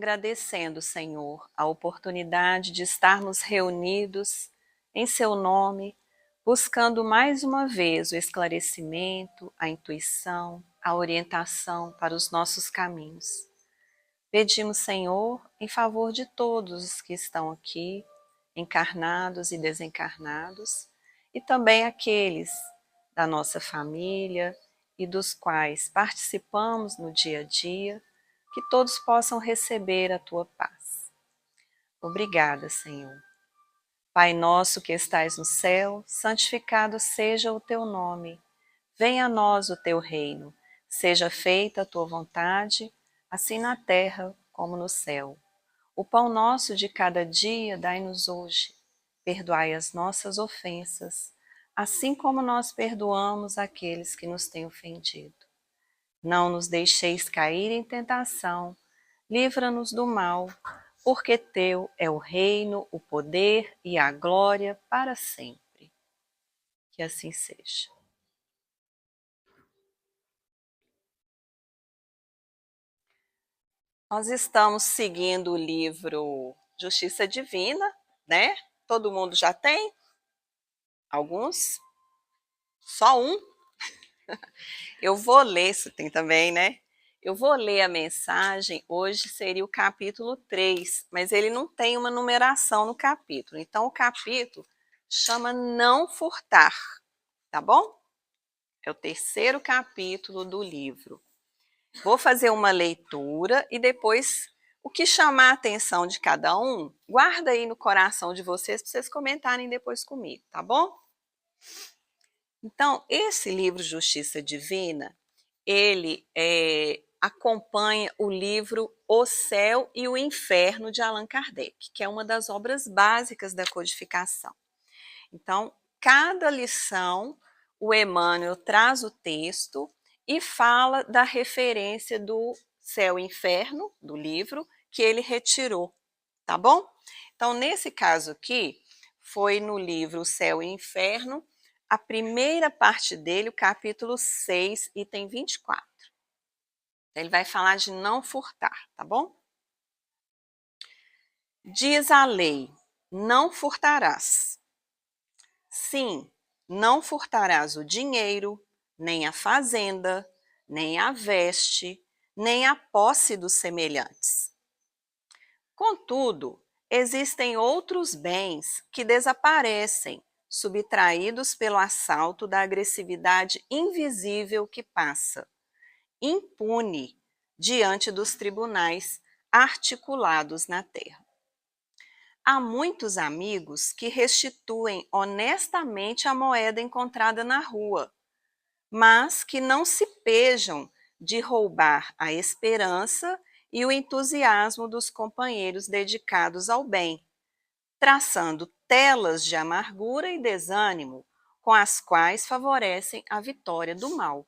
agradecendo, Senhor, a oportunidade de estarmos reunidos em Seu nome, buscando mais uma vez o esclarecimento, a intuição, a orientação para os nossos caminhos. Pedimos, Senhor, em favor de todos os que estão aqui, encarnados e desencarnados, e também aqueles da nossa família e dos quais participamos no dia a dia, que todos possam receber a Tua paz. Obrigada, Senhor. Pai nosso que estais no céu, santificado seja o Teu nome. Venha a nós o Teu reino. Seja feita a Tua vontade, assim na terra como no céu. O pão nosso de cada dia dai-nos hoje. Perdoai as nossas ofensas, assim como nós perdoamos aqueles que nos têm ofendido. Não nos deixeis cair em tentação, livra-nos do mal, porque Teu é o reino, o poder e a glória para sempre. Que assim seja. Nós estamos seguindo o livro Justiça Divina, né? Todo mundo já tem? Alguns? Só um? Eu vou ler, isso tem também, né? Eu vou ler a mensagem, hoje seria o capítulo 3, mas ele não tem uma numeração no capítulo. Então, o capítulo chama Não Furtar, tá bom? É o terceiro capítulo do livro. Vou fazer uma leitura e depois o que chamar a atenção de cada um, guarda aí no coração de vocês para vocês comentarem depois comigo, tá bom? Então, esse livro Justiça Divina, ele acompanha o livro O Céu e o Inferno de Allan Kardec, que é uma das obras básicas da codificação. Então, cada lição, o Emmanuel traz o texto e fala da referência do céu e inferno, do livro, que ele retirou, tá bom? Então, nesse caso aqui, foi no livro O Céu e Inferno, a primeira parte dele, o capítulo 6, item 24. Ele vai falar de não furtar, tá bom? Diz a lei, não furtarás. Sim, não furtarás o dinheiro, nem a fazenda, nem a veste, nem a posse dos semelhantes. Contudo, existem outros bens que desaparecem, subtraídos pelo assalto da agressividade invisível que passa, impune, diante dos tribunais articulados na terra. Há muitos amigos que restituem honestamente a moeda encontrada na rua, mas que não se pejam de roubar a esperança e o entusiasmo dos companheiros dedicados ao bem, traçando telas de amargura e desânimo com as quais favorecem a vitória do mal.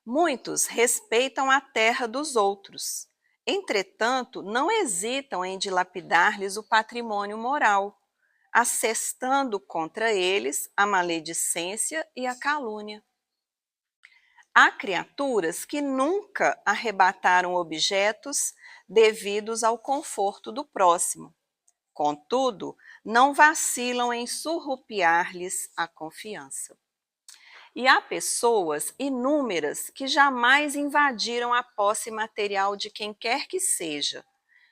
Muitos respeitam a terra dos outros, entretanto, não hesitam em dilapidar-lhes o patrimônio moral, assestando contra eles a maledicência e a calúnia. Há criaturas que nunca arrebataram objetos devidos ao conforto do próximo. Contudo, não vacilam em surrupiar-lhes a confiança. E há pessoas inúmeras que jamais invadiram a posse material de quem quer que seja.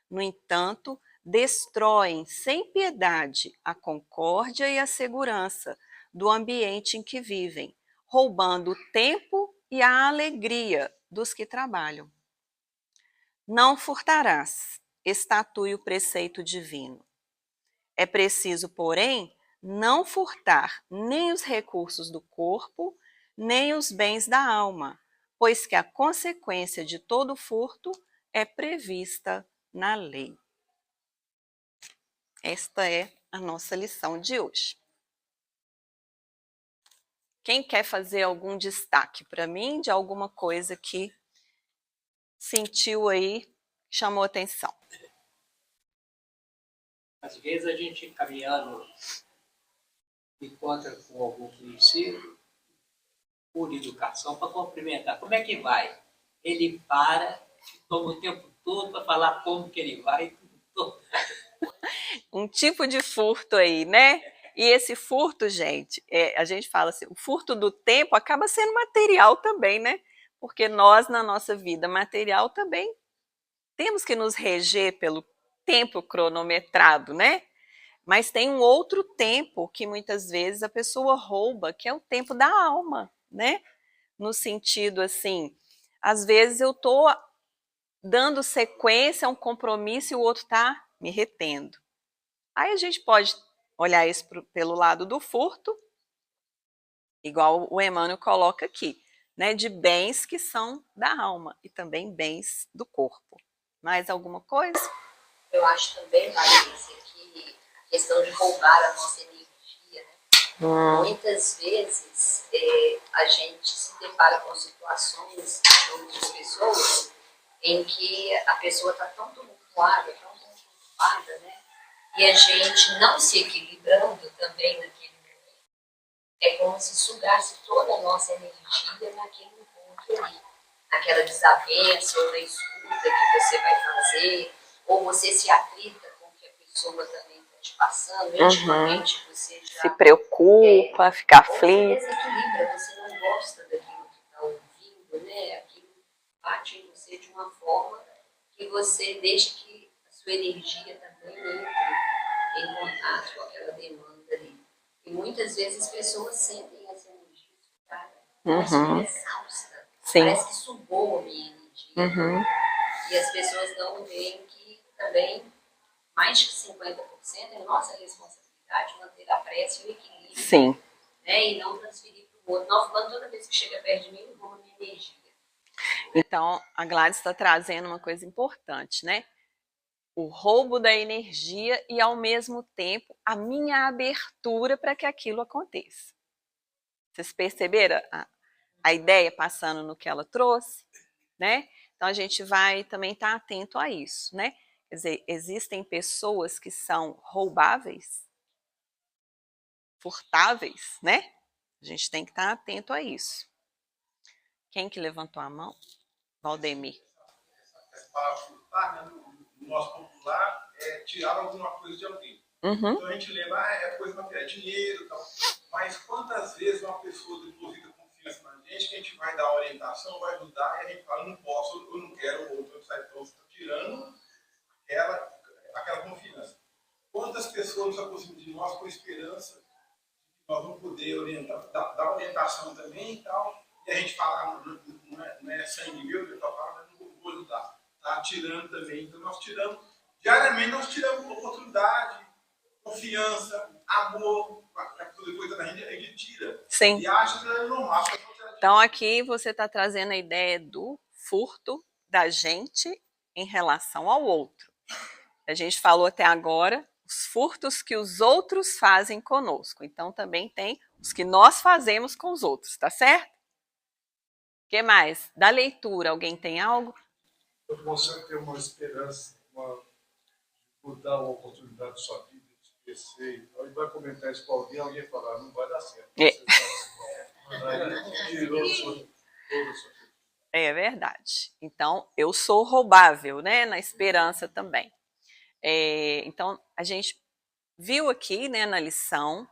No entanto, destroem sem piedade a concórdia e a segurança do ambiente em que vivem, roubando o tempo e a alegria dos que trabalham. Não furtarás, estatui o preceito divino. É preciso, porém, não furtar nem os recursos do corpo, nem os bens da alma, pois que a consequência de todo furto é prevista na lei. Esta é a nossa lição de hoje. Quem quer fazer algum destaque para mim de alguma coisa que sentiu aí, chamou atenção? Às vezes a gente caminhando encontra com algum conhecido por educação para cumprimentar. Como é que vai? Ele para, toma o tempo tudo para falar como que ele vai. Um tipo de furto aí, né? E esse furto, gente, a gente fala assim, o furto do tempo acaba sendo material também, né? Porque nós, na nossa vida material, também temos que nos reger pelo tempo cronometrado, né? Mas tem um outro tempo que muitas vezes a pessoa rouba, que é o tempo da alma, né? No sentido assim, às vezes eu tô dando sequência a um compromisso e o outro tá me retendo. Aí a gente pode olhar isso pelo lado do furto, igual o Emmanuel coloca aqui, né? De bens que são da alma e também bens do corpo. Mais alguma coisa? Eu acho também, Patrícia, que a questão de roubar a nossa energia, né? Muitas vezes a gente se depara com situações de outras pessoas em que a pessoa está tão tumultuada, tão conturbada, né? E a gente não se equilibrando também naquele momento, é como se sugasse toda a nossa energia naquele encontro ali, naquela desavença ou na escuta que você vai fazer, ou você se atrita com o que a pessoa também está te passando, intimamente você já se preocupa, fica aflito. Você desequilibra, você não gosta daquilo que está ouvindo, né? Aquilo bate em você de uma forma que você deixa que a sua energia também entre em contato com aquela demanda ali. E muitas vezes as pessoas sentem essa energia sugada, parece que exausta, parece que sugou a minha energia. E as pessoas não veem que também mais de 50% é nossa responsabilidade manter a prece e o equilíbrio. Sim. Né? E não transferir para o outro. Não, falando toda vez que chega perto de mim, eu roubo a minha energia. Então, a Gladys está trazendo uma coisa importante, né? O roubo da energia e, ao mesmo tempo, a minha abertura para que aquilo aconteça. Vocês perceberam a ideia passando no que ela trouxe? Né? Então, a gente vai também estar atento a isso, né? Quer dizer, existem pessoas que são roubáveis, furtáveis, né? A gente tem que estar atento a isso. Quem que levantou a mão? Valdemir. Essa palavra furtar, né, no nosso popular, é tirar alguma coisa de alguém. Então a gente lembra, é coisa material, é dinheiro e tal. Mas quantas vezes uma pessoa deposita confiança na gente, que a gente vai dar orientação, vai ajudar, e a gente fala, não posso, eu não quero, ou outro sai, então você está tirando aquela confiança. Quantas pessoas nos aproximam de nós com esperança que nós vamos poder orientar, dar orientação também e tal, e a gente fala, não é sangue meu, eu estou falando, não vou ajudar. Está tirando também. Então nós tiramos, diariamente nós tiramos oportunidade, confiança, amor, para toda coisa da gente, a gente tira. Sim. E acha que é normal. Então aqui você está trazendo a ideia do furto da gente em relação ao outro. A gente falou até agora os furtos que os outros fazem conosco. Então também tem os que nós fazemos com os outros, tá certo? O que mais? Da leitura, alguém tem algo? Eu consigo ter uma esperança, mudar uma oportunidade de sua vida, de crescer e tal, e vai comentar isso com alguém, alguém falar, não vai dar certo. Aí tirou toda a sua vida. É verdade. Então, eu sou roubável, né? Na esperança também. Então, a gente viu aqui, né, na lição,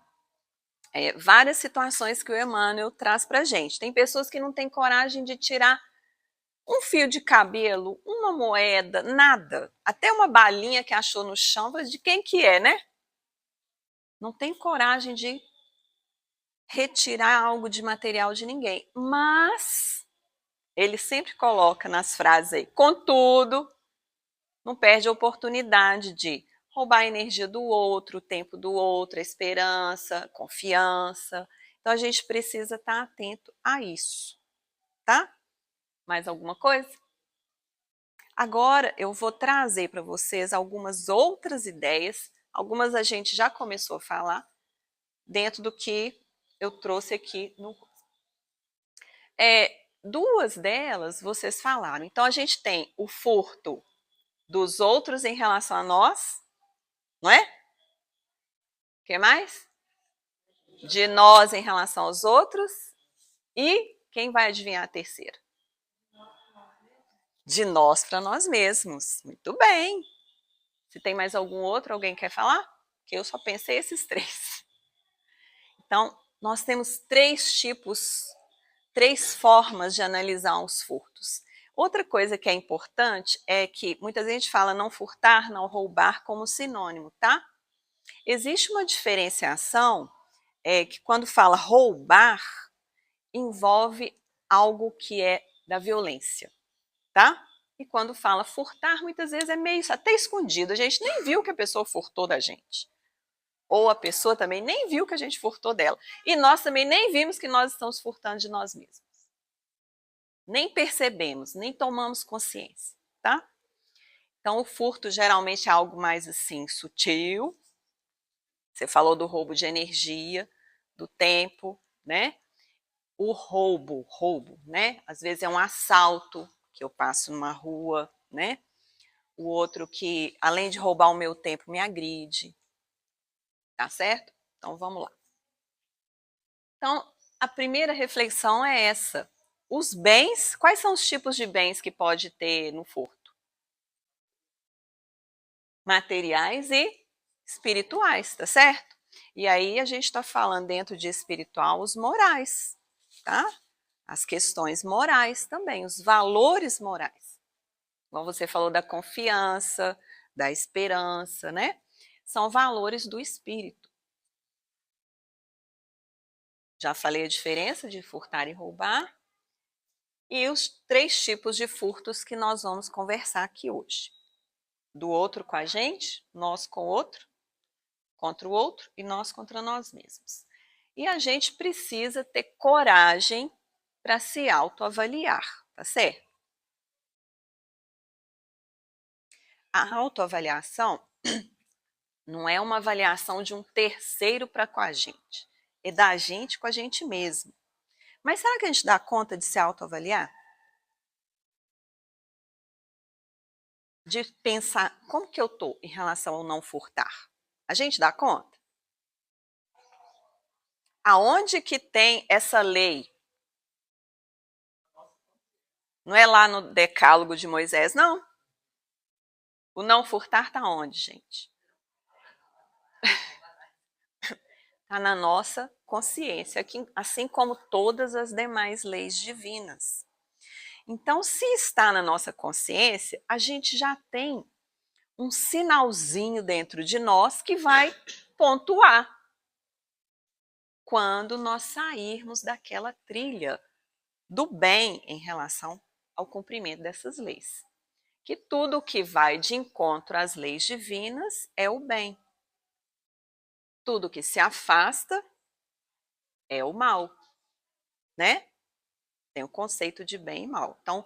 várias situações que o Emmanuel traz pra gente. Tem pessoas que não têm coragem de tirar um fio de cabelo, uma moeda, nada. Até uma balinha que achou no chão, de quem que é, né? Não tem coragem de retirar algo de material de ninguém. Mas ele sempre coloca nas frases aí, contudo, não perde a oportunidade de roubar a energia do outro, o tempo do outro, a esperança, a confiança. Então a gente precisa estar atento a isso, tá? Mais alguma coisa? Agora eu vou trazer para vocês algumas outras ideias, algumas a gente já começou a falar, dentro do que eu trouxe aqui no duas delas vocês falaram. Então a gente tem o furto dos outros em relação a nós, não é? O que mais? De nós em relação aos outros. E quem vai adivinhar a terceira? De nós para nós mesmos. Muito bem. Se tem mais algum outro, alguém quer falar? Porque eu só pensei esses 3. Então, nós temos 3 tipos, 3 formas de analisar os furtos. Outra coisa que é importante é que muita gente fala não furtar, não roubar como sinônimo, tá? Existe uma diferenciação que quando fala roubar, envolve algo que é da violência, tá? E quando fala furtar, muitas vezes é meio até escondido, a gente nem viu que a pessoa furtou da gente. Ou a pessoa também nem viu que a gente furtou dela. E nós também nem vimos que nós estamos furtando de nós mesmos. Nem percebemos, nem tomamos consciência, tá? Então, o furto geralmente é algo mais assim, sutil. Você falou do roubo de energia, do tempo, né? O roubo, né? Às vezes é um assalto, que eu passo numa rua, né? O outro que, além de roubar o meu tempo, me agride. Tá certo? Então, vamos lá. Então, a primeira reflexão é essa. Os bens, quais são os tipos de bens que pode ter no furto? Materiais e espirituais, tá certo? E aí a gente está falando dentro de espiritual os morais, tá? As questões morais também, os valores morais. Como você falou da confiança, da esperança, né? São valores do espírito. Já falei a diferença de furtar e roubar. E os 3 tipos de furtos que nós vamos conversar aqui hoje. Do outro com a gente, nós com o outro, contra o outro e nós contra nós mesmos. E a gente precisa ter coragem para se autoavaliar, tá certo? A autoavaliação não é uma avaliação de um terceiro para com a gente, é da gente com a gente mesmo. Mas será que a gente dá conta de se autoavaliar? De pensar como que eu estou em relação ao não furtar? A gente dá conta? Aonde que tem essa lei? Não é lá no decálogo de Moisés, não. O não furtar está onde, gente? Está na nossa consciência, assim como todas as demais leis divinas. Então, se está na nossa consciência, a gente já tem um sinalzinho dentro de nós que vai pontuar quando nós sairmos daquela trilha do bem em relação ao cumprimento dessas leis. Que tudo que vai de encontro às leis divinas é o bem. Tudo que se afasta é o mal, né? Tem o conceito de bem e mal. Então,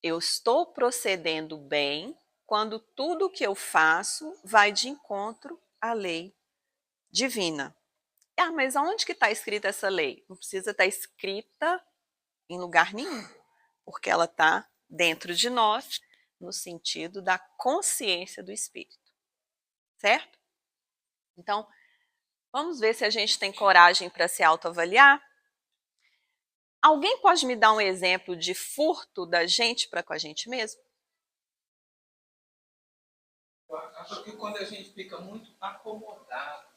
eu estou procedendo bem quando tudo que eu faço vai de encontro à lei divina. Ah, mas aonde que está escrita essa lei? Não precisa estar escrita em lugar nenhum, porque ela está dentro de nós, no sentido da consciência do espírito, certo? Então, vamos ver se a gente tem coragem para se autoavaliar. Alguém pode me dar um exemplo de furto da gente para com a gente mesmo? Acho que quando a gente fica muito acomodado,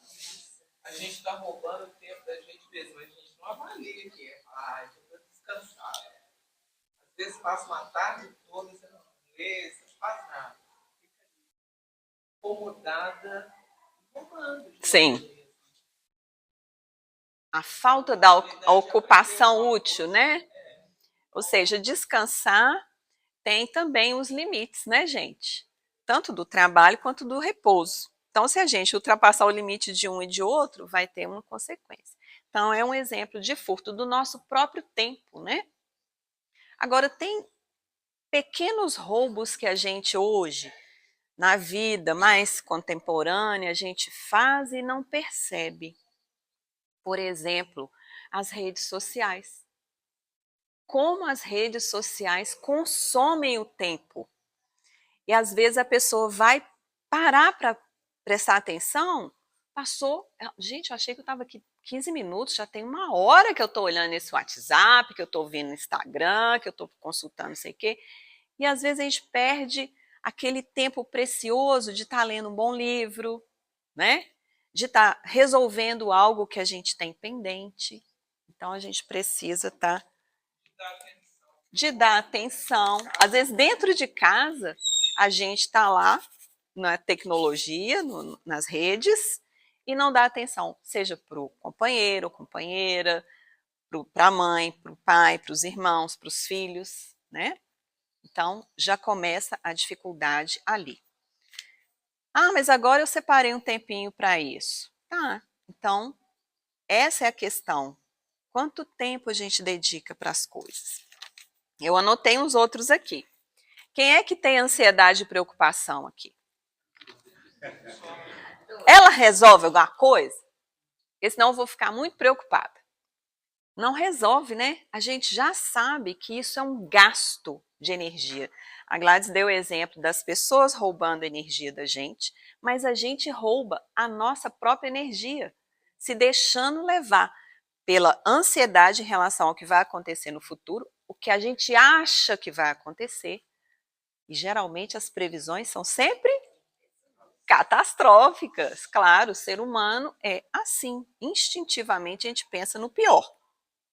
a gente está roubando o tempo da gente mesmo. A gente não avalia que é. Eu vou descansar. Às vezes passa uma tarde toda, você não lê, você não faz nada. Fica ali, acomodada, roubando. Sim. A falta da ocupação útil, né? Ou seja, descansar tem também os limites, né, gente? Tanto do trabalho quanto do repouso. Então, se a gente ultrapassar o limite de um e de outro, vai ter uma consequência. Então, é um exemplo de furto do nosso próprio tempo, né? Agora, tem pequenos roubos que a gente hoje, na vida mais contemporânea, a gente faz e não percebe. Por exemplo, as redes sociais. Como as redes sociais consomem o tempo. E às vezes a pessoa vai parar para prestar atenção, passou, gente, eu achei que eu estava aqui 15 minutos, já tem 1 hora que eu estou olhando esse WhatsApp, que eu estou vendo no Instagram, que eu estou consultando não sei o quê. E às vezes a gente perde aquele tempo precioso de estar lendo um bom livro, né? De estar resolvendo algo que a gente tem pendente. Então a gente precisa de dar atenção. Às vezes dentro de casa a gente está lá na tecnologia, nas redes, e não dá atenção, seja para o companheiro ou companheira, para a mãe, para o pai, para os irmãos, para os filhos, né? Então, já começa a dificuldade ali. Ah, mas agora eu separei um tempinho para isso. Tá, então, essa é a questão. Quanto tempo a gente dedica para as coisas? Eu anotei uns outros aqui. Quem é que tem ansiedade e preocupação aqui? Ela resolve alguma coisa? Porque senão eu vou ficar muito preocupada. Não resolve, né? A gente já sabe que isso é um gasto de energia. A Gladys deu o exemplo das pessoas roubando a energia da gente, mas a gente rouba a nossa própria energia, se deixando levar pela ansiedade em relação ao que vai acontecer no futuro, o que a gente acha que vai acontecer. E geralmente as previsões são sempre catastróficas. Claro, o ser humano é assim. Instintivamente a gente pensa no pior,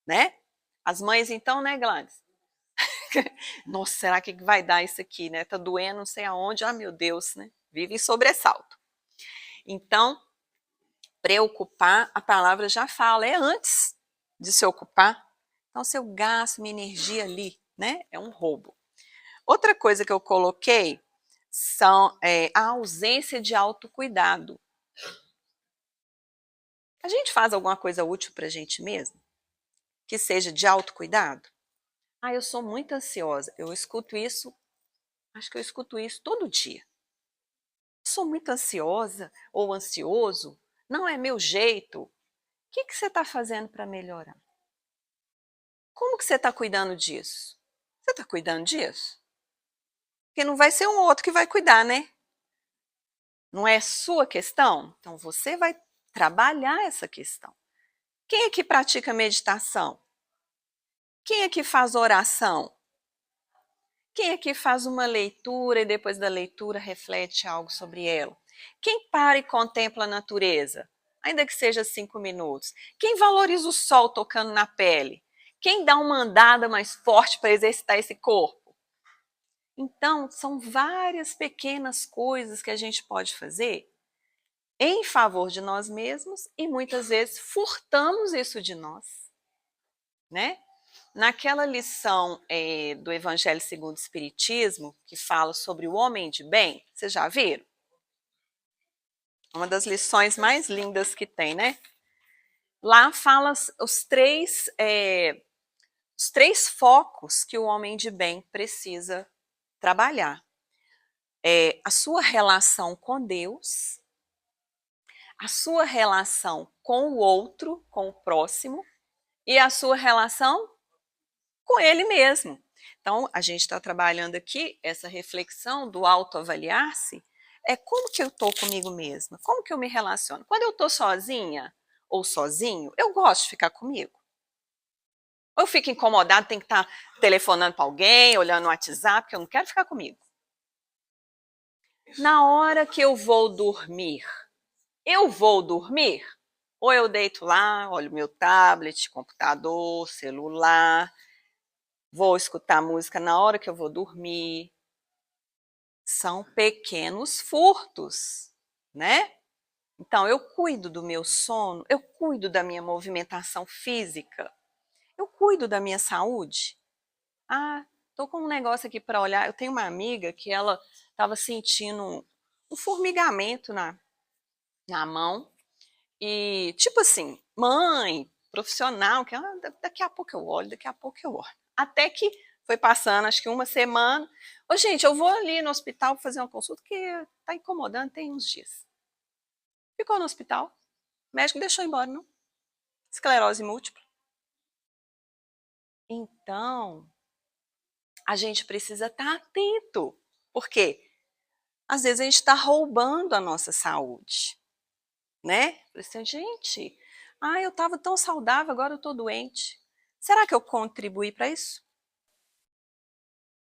né? As mães então, né, Gladys? Nossa, será que vai dar isso aqui, né? Tá doendo não sei aonde, ah, meu Deus, né? Vive em sobressalto. Então, preocupar, a palavra já fala, é antes de se ocupar. Então, se eu gasto minha energia ali, né? É um roubo. Outra coisa que eu coloquei são a ausência de autocuidado. A gente faz alguma coisa útil para a gente mesmo? Que seja de autocuidado? Ah, eu sou muito ansiosa. Eu escuto isso, acho que eu escuto isso todo dia. Sou muito ansiosa ou ansioso, não é meu jeito. O que você está fazendo para melhorar? Como que você está cuidando disso? Você está cuidando disso? Porque não vai ser um outro que vai cuidar, né? Não é sua questão? Então você vai trabalhar essa questão. Quem é que pratica meditação? Quem é que faz oração? Quem é que faz uma leitura e depois da leitura reflete algo sobre ela? Quem para e contempla a natureza? Ainda que seja 5 minutos. Quem valoriza o sol tocando na pele? Quem dá uma andada mais forte para exercitar esse corpo? Então, são várias pequenas coisas que a gente pode fazer em favor de nós mesmos e muitas vezes furtamos isso de nós, né? Naquela lição do Evangelho segundo o Espiritismo, que fala sobre o homem de bem, vocês já viram? Uma das lições mais lindas que tem, né? Lá fala os três focos que o homem de bem precisa trabalhar. A sua relação com Deus, a sua relação com o outro, com o próximo, e a sua relação com ele mesmo. Então, a gente está trabalhando aqui essa reflexão do autoavaliar-se, como que eu estou comigo mesma, como que eu me relaciono. Quando eu estou sozinha ou sozinho, eu gosto de ficar comigo. Ou eu fico incomodado, tenho que estar telefonando para alguém, olhando no WhatsApp, porque eu não quero ficar comigo. Na hora que eu vou dormir, ou eu deito lá, olho meu tablet, computador, celular, vou escutar música na hora que eu vou dormir. São pequenos furtos, né? Então, eu cuido do meu sono, eu cuido da minha movimentação física, eu cuido da minha saúde. Ah, tô com um negócio aqui para olhar. Eu tenho uma amiga que ela estava sentindo um formigamento na mão. E, tipo assim, mãe, profissional, que daqui a pouco eu olho, daqui a pouco eu olho. Até que foi passando, acho que uma semana. Ô, gente, eu vou ali no hospital fazer uma consulta que tá incomodando, tem uns dias. Ficou no hospital, o médico deixou embora, não? Esclerose múltipla. Então, a gente precisa estar atento. Por quê? Às vezes a gente está roubando a nossa saúde, né? Assim, gente, eu estava tão saudável, agora eu estou doente. Será que eu contribuí para isso?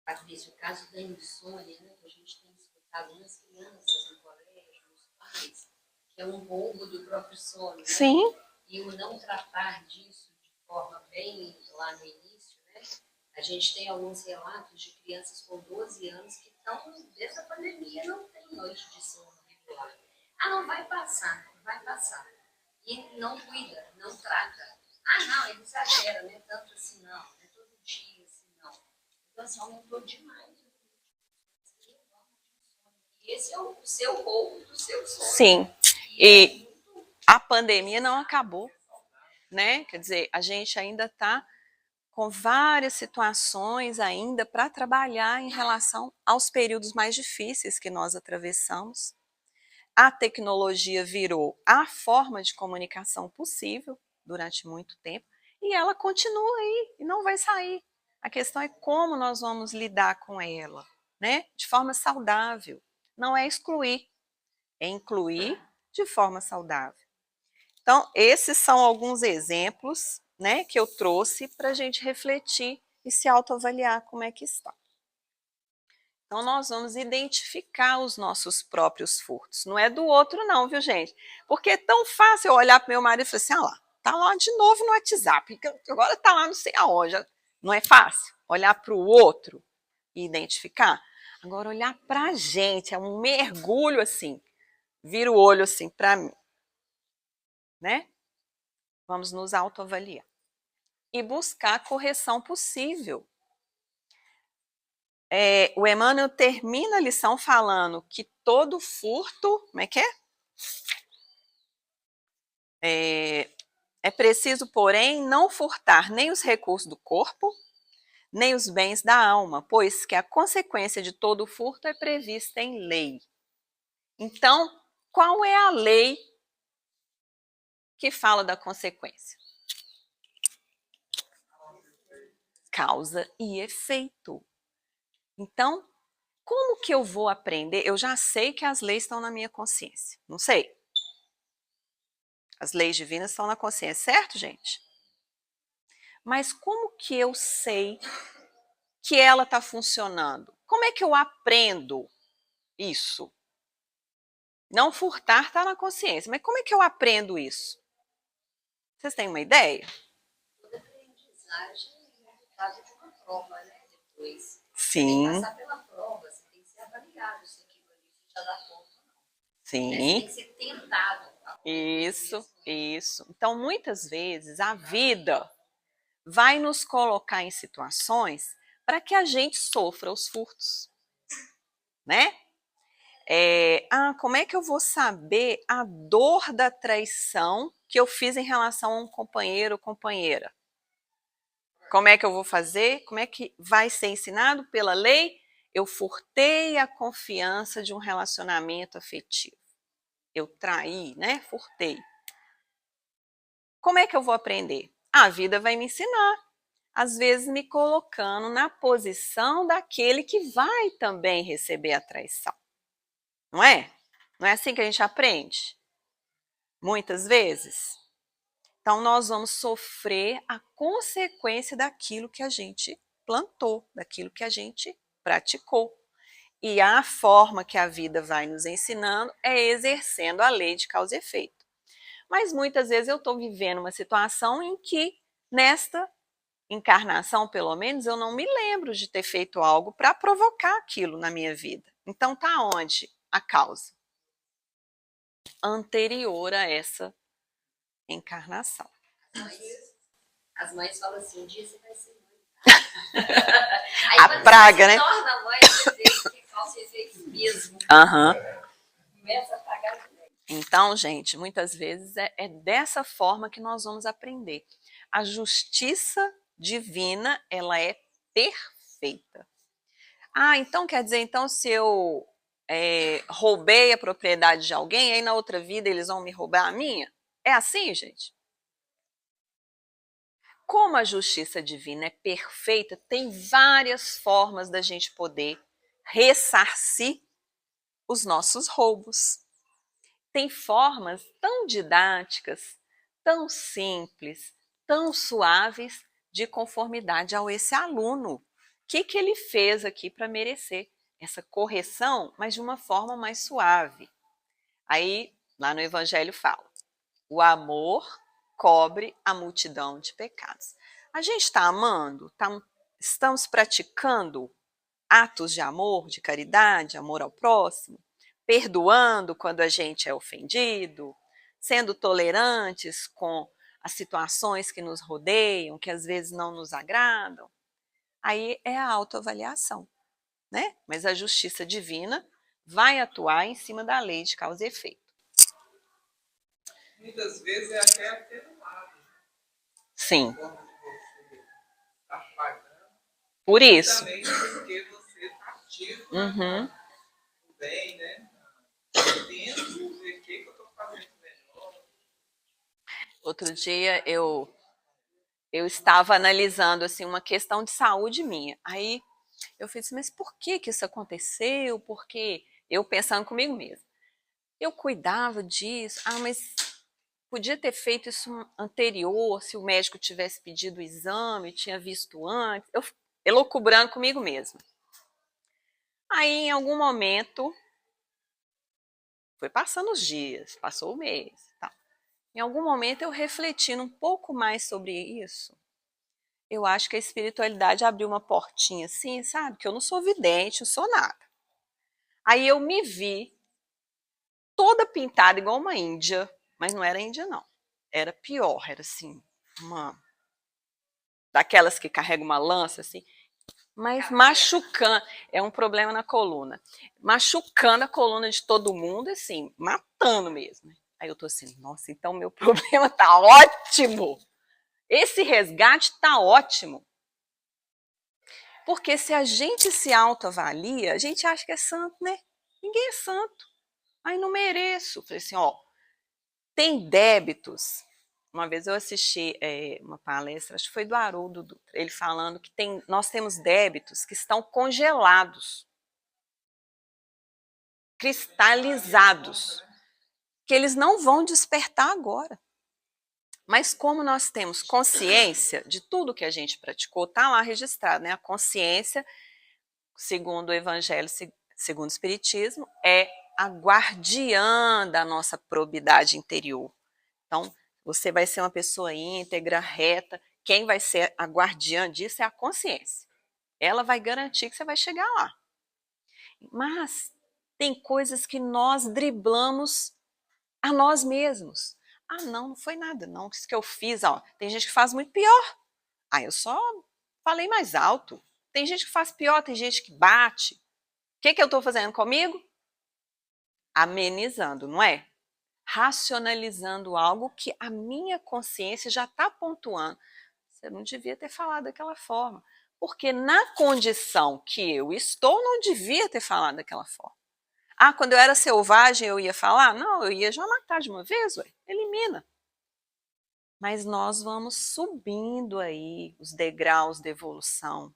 Patrícia, o caso da insônia, né, que a gente tem escutado nas crianças, no colégio, nos pais, que é um roubo do próprio sono, né? Sim. E o não tratar disso de forma bem lá no início, né? A gente tem alguns relatos de crianças com 12 anos que estão, desde a pandemia, não tem noite de sono regular. Ah, não vai passar, vai passar. E não cuida, não trata. Ah, não, ele exagera, não é tanto assim não, não é todo dia assim não. Então, assim, aumentou demais. E esse é o seu roubo do seu sono. Sim, e a pandemia não acabou, né? Quer dizer, a gente ainda está com várias situações ainda para trabalhar em relação aos períodos mais difíceis que nós atravessamos. A tecnologia virou a forma de comunicação possível durante muito tempo e ela continua aí e não vai sair. A questão é como nós vamos lidar com ela, né? De forma saudável. Não é excluir, é incluir de forma saudável. Então, esses são alguns exemplos, né, que eu trouxe para a gente refletir e se autoavaliar como é que está. Então, nós vamos identificar os nossos próprios furtos. Não é do outro não, viu, gente? Porque é tão fácil eu olhar para o meu marido e falar assim, ah lá, tá lá de novo no WhatsApp, agora tá lá não sei aonde. Não é fácil olhar para o outro e identificar? Agora, olhar para a gente, é um mergulho assim, vira o olho assim para mim, né? Vamos nos autoavaliar. E buscar a correção possível. O Emmanuel termina a lição falando que todo furto, como é que é? É preciso, porém, não furtar nem os recursos do corpo, nem os bens da alma, pois que a consequência de todo furto é prevista em lei. Então, qual é a lei que fala da consequência? Causa e efeito. Então, como que eu vou aprender? Eu já sei que as leis estão na minha consciência, não sei. As leis divinas estão na consciência, certo, gente? Mas como que eu sei que ela está funcionando? Como é que eu aprendo isso? Não furtar está na consciência, mas como é que eu aprendo isso? Vocês têm uma ideia? Toda aprendizagem é resultado de uma prova, né? Depois. Sim. Você tem que passar pela prova, você tem que ser avaliado se aquilo ali já dá conta ou não. Sim. Você tem que ser tentado. Isso. Então, muitas vezes, a vida vai nos colocar em situações para que a gente sofra os furtos, né? Como é que eu vou saber a dor da traição que eu fiz em relação a um companheiro ou companheira? Como é que eu vou fazer? Como é que vai ser ensinado pela lei? Eu furtei a confiança de um relacionamento afetivo. Eu traí, né? Furtei. Como é que eu vou aprender? A vida vai me ensinar. Às vezes me colocando na posição daquele que vai também receber a traição. Não é? Não é assim que a gente aprende? Muitas vezes. Então, nós vamos sofrer a consequência daquilo que a gente plantou, daquilo que a gente praticou. E a forma que a vida vai nos ensinando é exercendo a lei de causa e efeito. Mas muitas vezes eu estou vivendo uma situação em que, nesta encarnação, pelo menos, eu não me lembro de ter feito algo para provocar aquilo na minha vida. Então, está onde a causa? Anterior a essa encarnação. As mães falam assim, um dia você vai ser mãe. Aí, a praga, né? Quando você torna mãe, você vê que causa efeito mesmo. Começa a pagar de lei. Então, gente, muitas vezes é dessa forma que nós vamos aprender. A justiça divina, ela é perfeita. Então quer dizer, então se eu roubei a propriedade de alguém, aí na outra vida eles vão me roubar a minha? É assim, gente? Como a justiça divina é perfeita, tem várias formas da gente poder ressarcir os nossos roubos. Tem formas tão didáticas, tão simples, tão suaves, de conformidade ao esse aluno que ele fez aqui para merecer essa correção, mas de uma forma mais suave. Aí, lá no Evangelho fala, o amor cobre a multidão de pecados. A gente está amando? Estamos praticando atos de amor, de caridade, amor ao próximo? Perdoando quando a gente é ofendido? Sendo tolerantes com as situações que nos rodeiam, que às vezes não nos agradam? Aí é a autoavaliação, né? Mas a justiça divina vai atuar em cima da lei de causa e efeito. Muitas vezes é até atenuado. Sim. A forma de você estar pagando. Por isso. Também porque você está ativo Uhum. bem, né? Tento ver o que eu estou fazendo melhor. Outro dia eu estava analisando assim uma questão de saúde minha. Aí eu fiz, mas por que isso aconteceu? Porque eu pensando comigo mesma. Eu cuidava disso. Mas podia ter feito isso anterior, se o médico tivesse pedido o exame, tinha visto antes. Eu elucubrando comigo mesma. Aí, em algum momento, foi passando os dias, passou o mês. Tá. Em algum momento, eu refletindo um pouco mais sobre isso, eu acho que a espiritualidade abriu uma portinha assim, sabe? Que eu não sou vidente, não sou nada. Aí eu me vi toda pintada igual uma índia, mas não era índia, não. Era pior, era assim, uma daquelas que carrega uma lança, assim, mas machucando, é um problema na coluna, machucando a coluna de todo mundo, assim, matando mesmo. Aí eu tô assim, nossa, então meu problema tá ótimo, esse resgate tá ótimo. Porque se a gente se autoavalia, a gente acha que é santo, né? Ninguém é santo. Aí não mereço. Falei assim, ó, tem débitos. Uma vez eu assisti uma palestra, acho que foi do Haroldo Dutra, ele falando que nós temos débitos que estão congelados, cristalizados, que eles não vão despertar agora. Mas como nós temos consciência de tudo que a gente praticou, está lá registrado, né? A consciência, segundo o Evangelho, segundo o Espiritismo, é a guardiã da nossa probidade interior. Então, você vai ser uma pessoa íntegra, reta. Quem vai ser a guardiã disso é a consciência. Ela vai garantir que você vai chegar lá. Mas tem coisas que nós driblamos a nós mesmos. Não foi nada, não. Isso que eu fiz, ó. Tem gente que faz muito pior. Eu só falei mais alto. Tem gente que faz pior, tem gente que bate. O que eu estou fazendo comigo? Amenizando, não é? Racionalizando algo que a minha consciência já está pontuando. Você não devia ter falado daquela forma. Porque na condição que eu estou, não devia ter falado daquela forma. Quando eu era selvagem eu ia falar? Não, eu ia já matar de uma vez, ué. Elimina. Mas nós vamos subindo aí os degraus da evolução.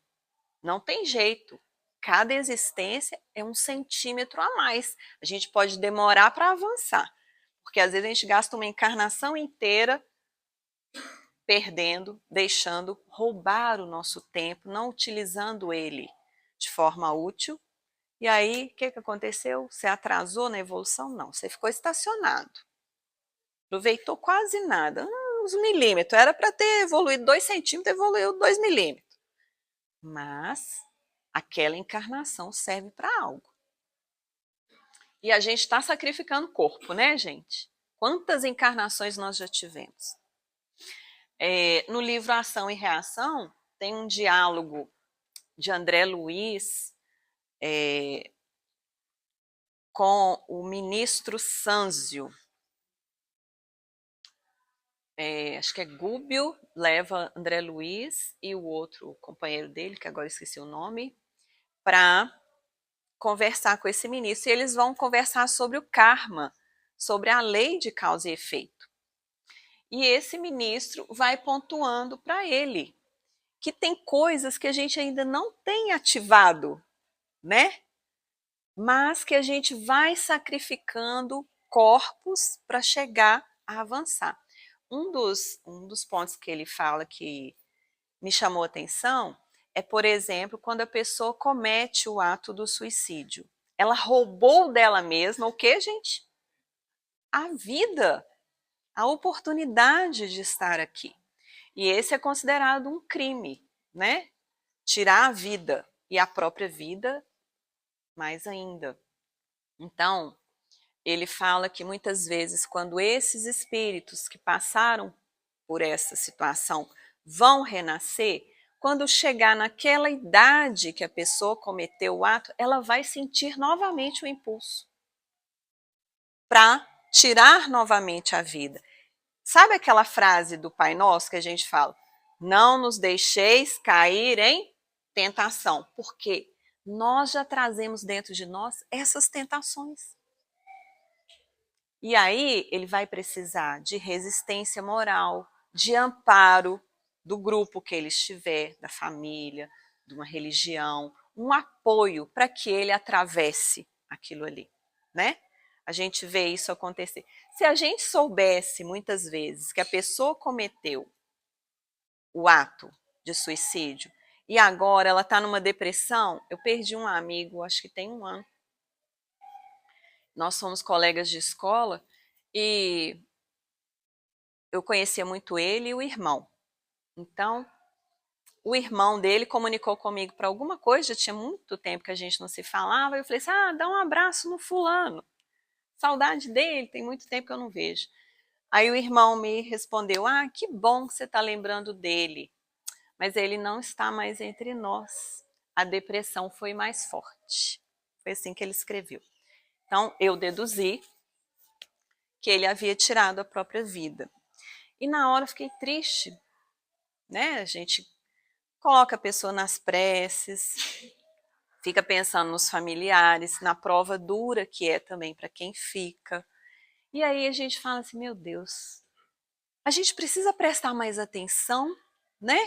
Não tem jeito. Cada existência é 1 centímetro a mais. A gente pode demorar para avançar. Porque às vezes a gente gasta uma encarnação inteira perdendo, deixando roubar o nosso tempo, não utilizando ele de forma útil. E aí, o que aconteceu? Você atrasou na evolução? Não, você ficou estacionado. Aproveitou quase nada, uns milímetros. Era para ter evoluído 2 centímetros, evoluiu 2 milímetros. Mas aquela encarnação serve para algo. E a gente está sacrificando o corpo, né, gente? Quantas encarnações nós já tivemos? No livro Ação e Reação, tem um diálogo de André Luiz com o ministro Sanzio. Acho que é Gúbio, leva André Luiz e o outro companheiro dele, que agora esqueci o nome, para conversar com esse ministro. E eles vão conversar sobre o karma, sobre a lei de causa e efeito. E esse ministro vai pontuando para ele que tem coisas que a gente ainda não tem ativado, né? Mas que a gente vai sacrificando corpos para chegar a avançar. Um dos pontos que ele fala que me chamou a atenção é, por exemplo, quando a pessoa comete o ato do suicídio. Ela roubou dela mesma o quê, gente? A vida, a oportunidade de estar aqui. E esse é considerado um crime, né? Tirar a vida e a própria vida mais ainda. Então, ele fala que muitas vezes quando esses espíritos que passaram por essa situação vão renascer, quando chegar naquela idade que a pessoa cometeu o ato, ela vai sentir novamente o impulso para tirar novamente a vida. Sabe aquela frase do Pai Nosso que a gente fala? Não nos deixeis cair em tentação, porque nós já trazemos dentro de nós essas tentações. E aí ele vai precisar de resistência moral, de amparo do grupo que ele estiver, da família, de uma religião, um apoio para que ele atravesse aquilo ali, né? A gente vê isso acontecer. Se a gente soubesse muitas vezes que a pessoa cometeu o ato de suicídio e agora ela está numa depressão, eu perdi um amigo, acho que tem 1 ano. Nós somos colegas de escola e eu conhecia muito ele e o irmão. Então, o irmão dele comunicou comigo para alguma coisa, já tinha muito tempo que a gente não se falava, e eu falei assim, dá um abraço no fulano. Saudade dele, tem muito tempo que eu não vejo. Aí o irmão me respondeu, que bom que você está lembrando dele, mas ele não está mais entre nós. A depressão foi mais forte. Foi assim que ele escreveu. Então, eu deduzi que ele havia tirado a própria vida. E na hora eu fiquei triste, né? A gente coloca a pessoa nas preces, fica pensando nos familiares, na prova dura que é também para quem fica. E aí a gente fala assim, meu Deus, a gente precisa prestar mais atenção, né?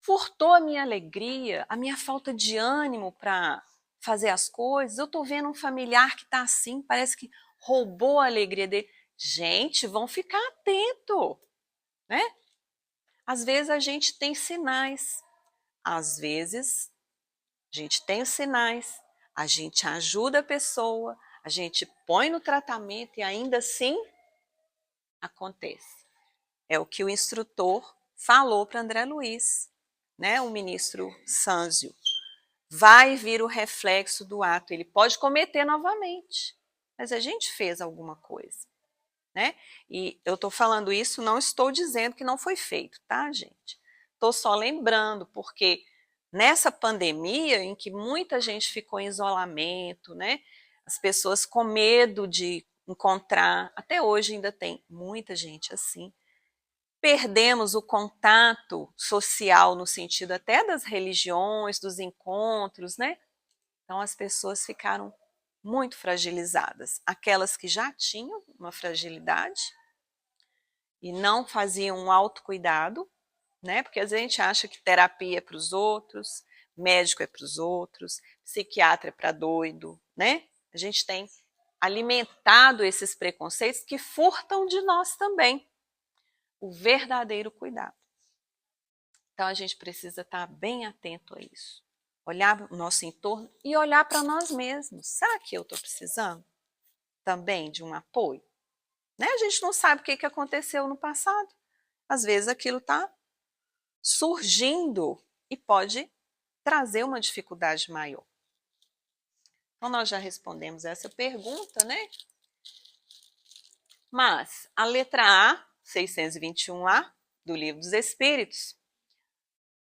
Furtou a minha alegria, a minha falta de ânimo para fazer as coisas. Eu estou vendo um familiar que está assim, parece que roubou a alegria dele. Gente, vão ficar atento, né? Às vezes a gente tem sinais, às vezes a gente tem os sinais, a gente ajuda a pessoa, a gente põe no tratamento e ainda assim acontece. É o que o instrutor falou para André Luiz, né? O ministro Sânzio. Vai vir o reflexo do ato, ele pode cometer novamente, mas a gente fez alguma coisa, né? E eu estou falando isso, não estou dizendo que não foi feito, tá, gente? Estou só lembrando, porque nessa pandemia em que muita gente ficou em isolamento, né? As pessoas com medo de encontrar, até hoje ainda tem muita gente assim, perdemos o contato social no sentido até das religiões, dos encontros, né? Então as pessoas ficaram muito fragilizadas. Aquelas que já tinham uma fragilidade e não faziam um autocuidado, né? Porque às vezes a gente acha que terapia é para os outros, médico é para os outros, psiquiatra é para doido, né? A gente tem alimentado esses preconceitos que furtam de nós também o verdadeiro cuidado. Então a gente precisa estar bem atento a isso. Olhar o nosso entorno e olhar para nós mesmos. Será que eu estou precisando também de um apoio? Né? A gente não sabe o que aconteceu no passado. Às vezes aquilo está surgindo e pode trazer uma dificuldade maior. Então nós já respondemos essa pergunta, né? Mas a letra A, 621A, do Livro dos Espíritos,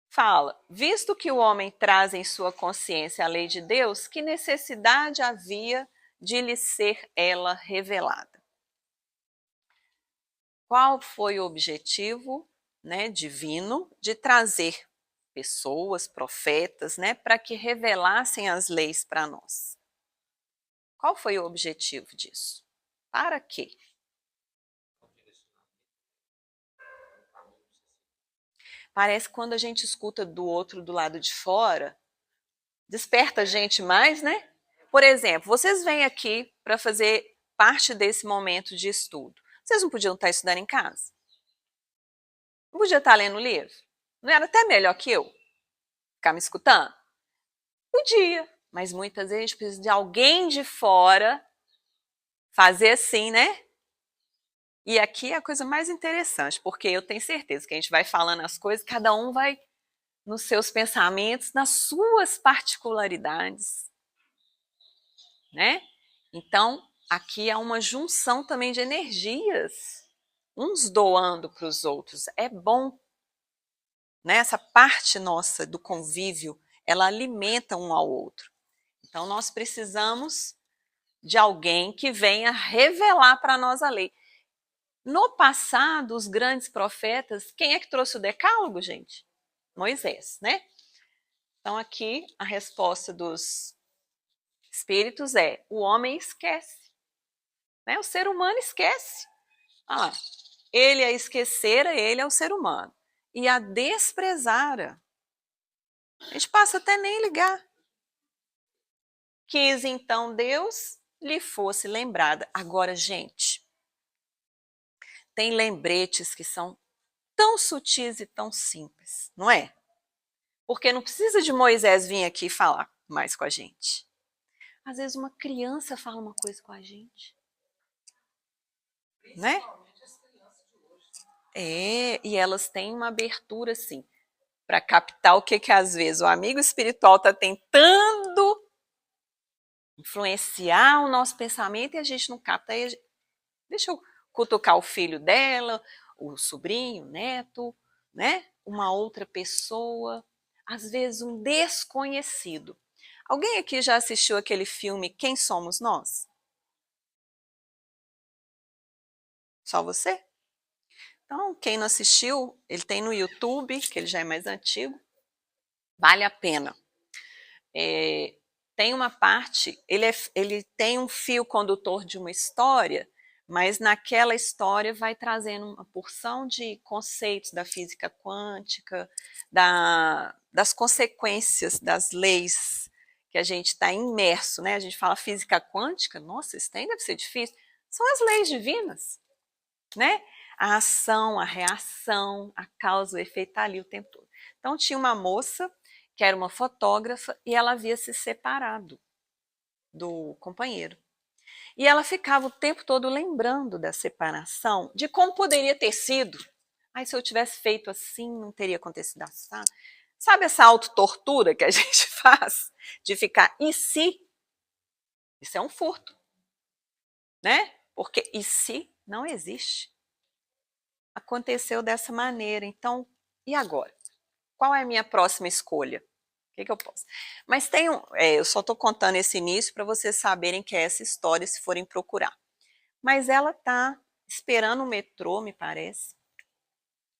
fala, visto que o homem traz em sua consciência a lei de Deus, que necessidade havia de lhe ser ela revelada? Qual foi o objetivo, né, divino de trazer pessoas, profetas, né, para que revelassem as leis para nós? Qual foi o objetivo disso? Para quê? Parece que quando a gente escuta do outro do lado de fora, desperta a gente mais, né? Por exemplo, vocês vêm aqui para fazer parte desse momento de estudo. Vocês não podiam estar estudando em casa? Não podia estar lendo livro? Não era até melhor que eu ficar me escutando? Podia, mas muitas vezes a gente precisa de alguém de fora fazer assim, né? E aqui é a coisa mais interessante, porque eu tenho certeza que a gente vai falando as coisas, cada um vai nos seus pensamentos, nas suas particularidades, né? Então, aqui há uma junção também de energias, uns doando para os outros. É bom, né? Essa parte nossa do convívio, ela alimenta um ao outro. Então, nós precisamos de alguém que venha revelar para nós a lei. No passado, os grandes profetas, quem é que trouxe o decálogo, gente? Moisés, né? Então, aqui, a resposta dos espíritos é: o homem esquece, né? O ser humano esquece. Ah, ele a esquecera, ele é o ser humano. E a desprezara, a gente passa até nem ligar. Quis então Deus lhe fosse lembrada. Agora, gente, tem lembretes que são tão sutis e tão simples, não é? Porque não precisa de Moisés vir aqui falar mais com a gente. Às vezes uma criança fala uma coisa com a gente, né? É, e elas têm uma abertura assim para captar o que às vezes o amigo espiritual está tentando influenciar o nosso pensamento e a gente não capta. Aí deixa eu cutucar o filho dela, o sobrinho, o neto, né? Uma outra pessoa, às vezes um desconhecido. Alguém aqui já assistiu aquele filme Quem Somos Nós? Só você? Então, quem não assistiu, ele tem no YouTube, que ele já é mais antigo, vale a pena. Tem uma parte, ele tem um fio condutor de uma história, mas naquela história vai trazendo uma porção de conceitos da física quântica, das consequências das leis que a gente está imerso, né? A gente fala física quântica, nossa, isso deve ser difícil. São as leis divinas, né? A ação, a reação, a causa, o efeito está ali o tempo todo. Então tinha uma moça que era uma fotógrafa e ela havia se separado do companheiro. E ela ficava o tempo todo lembrando da separação, de como poderia ter sido. Ai, se eu tivesse feito assim, não teria acontecido assim. Sabe essa autotortura que a gente faz? De ficar, e se? Isso é um furto, né? Porque e se não existe. Aconteceu dessa maneira, então, e agora? Qual é a minha próxima escolha? O que eu posso? Mas tem eu só estou contando esse início para vocês saberem que é essa história, se forem procurar. Mas ela está esperando o metrô, me parece,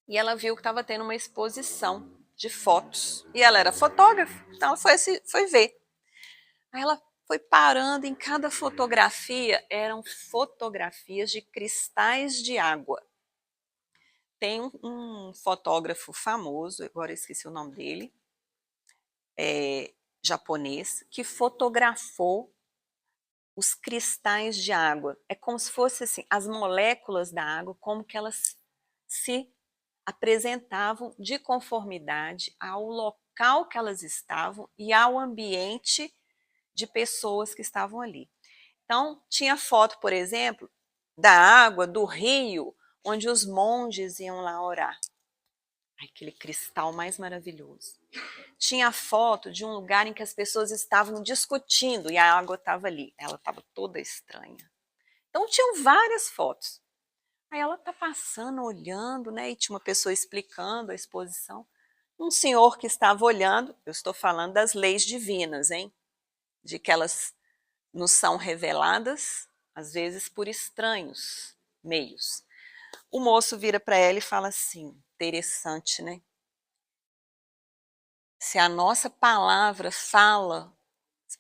e ela viu que estava tendo uma exposição de fotos. E ela era fotógrafa, então ela foi ver. Aí ela foi parando, em cada fotografia eram fotografias de cristais de água. Tem um fotógrafo famoso, agora eu esqueci o nome dele, japonês, que fotografou os cristais de água. É como se fosse assim, as moléculas da água, como que elas se apresentavam de conformidade ao local que elas estavam e ao ambiente de pessoas que estavam ali. Então, tinha foto, por exemplo, da água do rio, onde os monges iam lá orar. Aquele cristal mais maravilhoso. Tinha a foto de um lugar em que as pessoas estavam discutindo e a água estava ali. Ela estava toda estranha. Então, tinham várias fotos. Aí ela está passando, olhando, né? E tinha uma pessoa explicando a exposição. Um senhor que estava olhando, eu estou falando das leis divinas, hein? De que elas nos são reveladas, às vezes por estranhos meios. O moço vira para ela e fala assim, interessante, né? Se a nossa palavra fala,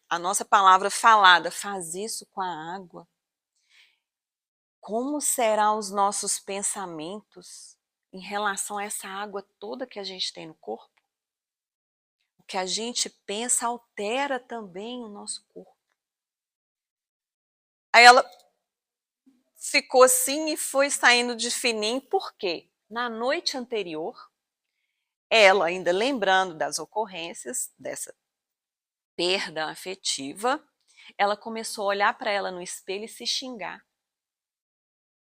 a nossa palavra falada faz isso com a água, como serão os nossos pensamentos em relação a essa água toda que a gente tem no corpo? O que a gente pensa altera também o nosso corpo. Aí ela ficou assim e foi saindo de fininho, por quê? Na noite anterior, ela, ainda lembrando das ocorrências dessa perda afetiva, ela começou a olhar para ela no espelho e se xingar.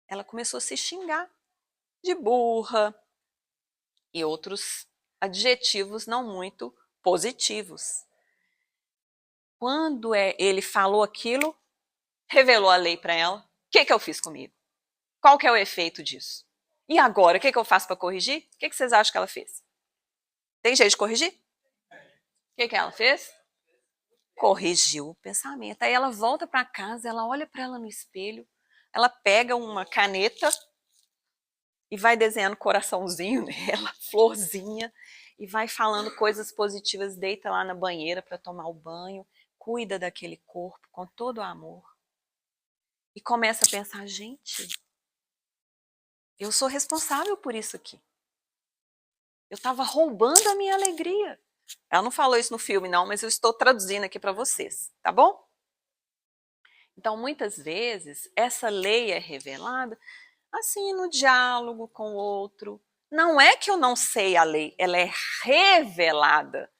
Ela começou a se xingar de burra e outros adjetivos não muito positivos. Quando ele falou aquilo, revelou a lei para ela. O que eu fiz comigo? Qual que é o efeito disso? E agora, o que eu faço para corrigir? O que vocês acham que ela fez? Tem jeito de corrigir? O que ela fez? Corrigiu o pensamento. Aí ela volta para casa, ela olha para ela no espelho, ela pega uma caneta e vai desenhando coraçãozinho nela, florzinha, e vai falando coisas positivas, deita lá na banheira para tomar o banho, cuida daquele corpo com todo o amor. E começa a pensar, gente, eu sou responsável por isso aqui. Eu estava roubando a minha alegria. Ela não falou isso no filme não, mas eu estou traduzindo aqui para vocês, tá bom? Então, muitas vezes, essa lei é revelada assim, no diálogo com o outro. Não é que eu não sei a lei, ela é revelada.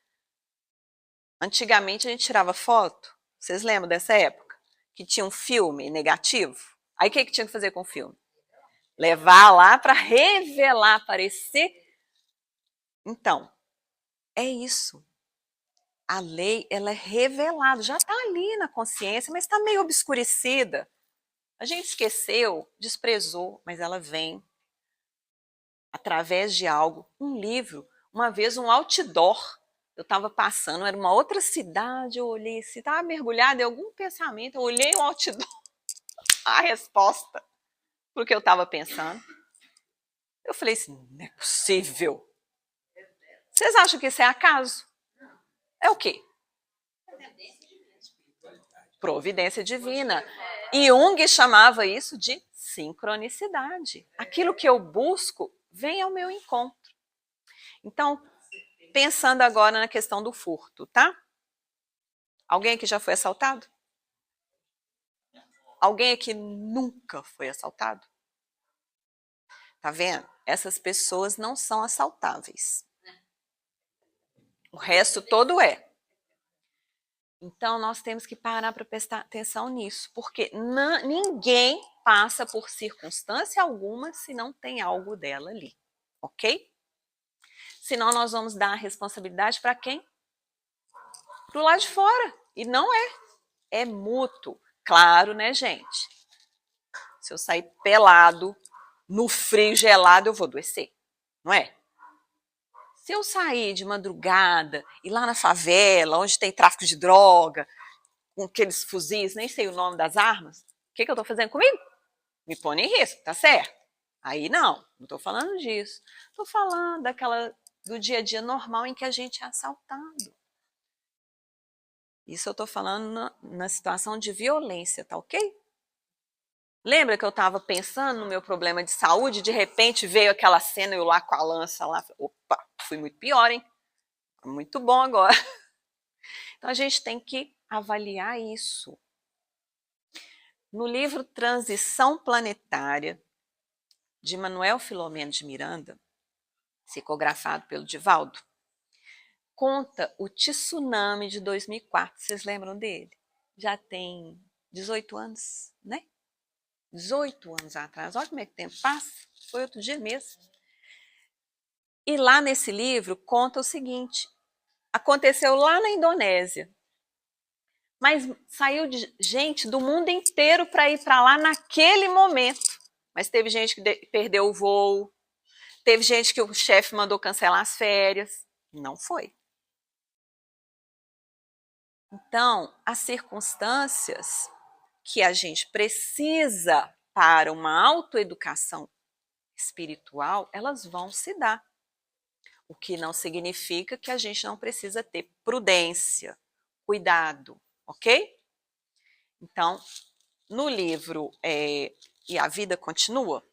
Antigamente a gente tirava foto, vocês lembram dessa época? Que tinha um filme negativo? Aí o que tinha que fazer com o filme? Levar lá para revelar, aparecer. Então, é isso. A lei, ela é revelada, já está ali na consciência, mas está meio obscurecida. A gente esqueceu, desprezou, mas ela vem através de algo, um livro, uma vez um outdoor. Eu estava passando, era uma outra cidade, eu olhei assim, estava mergulhada em algum pensamento, eu olhei o outdoor, a resposta para o que eu estava pensando. Eu falei assim, não é possível. Vocês acham que isso é acaso? É o quê? Providência divina. E Jung chamava isso de sincronicidade. Aquilo que eu busco vem ao meu encontro. Então, pensando agora na questão do furto, tá? Alguém aqui já foi assaltado? Alguém aqui nunca foi assaltado? Tá vendo? Essas pessoas não são assaltáveis. O resto todo é. Então, nós temos que parar para prestar atenção nisso, porque ninguém passa por circunstância alguma se não tem algo dela ali, ok? Senão, nós vamos dar a responsabilidade para quem? Para o lado de fora. E não é. É mútuo. Claro, né, gente? Se eu sair pelado, no frio gelado, eu vou adoecer. Não é? Se eu sair de madrugada, ir lá na favela, onde tem tráfico de droga, com aqueles fuzis, nem sei o nome das armas, o que eu estou fazendo comigo? Me põe em risco, tá certo? Aí não estou falando disso. Estou falando do dia a dia normal em que a gente é assaltado. Isso eu estou falando na situação de violência, tá ok? Lembra que eu estava pensando no meu problema de saúde, de repente veio aquela cena, eu lá com a lança lá, opa, fui muito pior, hein? Muito bom agora. Então a gente tem que avaliar isso. No livro Transição Planetária, de Manuel Filomeno de Miranda, psicografado pelo Divaldo, conta o tsunami de 2004. Vocês lembram dele? Já tem 18 anos, né? 18 anos atrás. Olha como é que o tempo passa. Foi outro dia mesmo. E lá nesse livro conta o seguinte. Aconteceu lá na Indonésia. Mas saiu de gente do mundo inteiro para ir para lá naquele momento. Mas teve gente que perdeu o voo. Teve gente que o chefe mandou cancelar as férias. Não foi. Então, as circunstâncias que a gente precisa para uma autoeducação espiritual, elas vão se dar. O que não significa que a gente não precisa ter prudência, cuidado, ok? Então, no livro E a Vida Continua,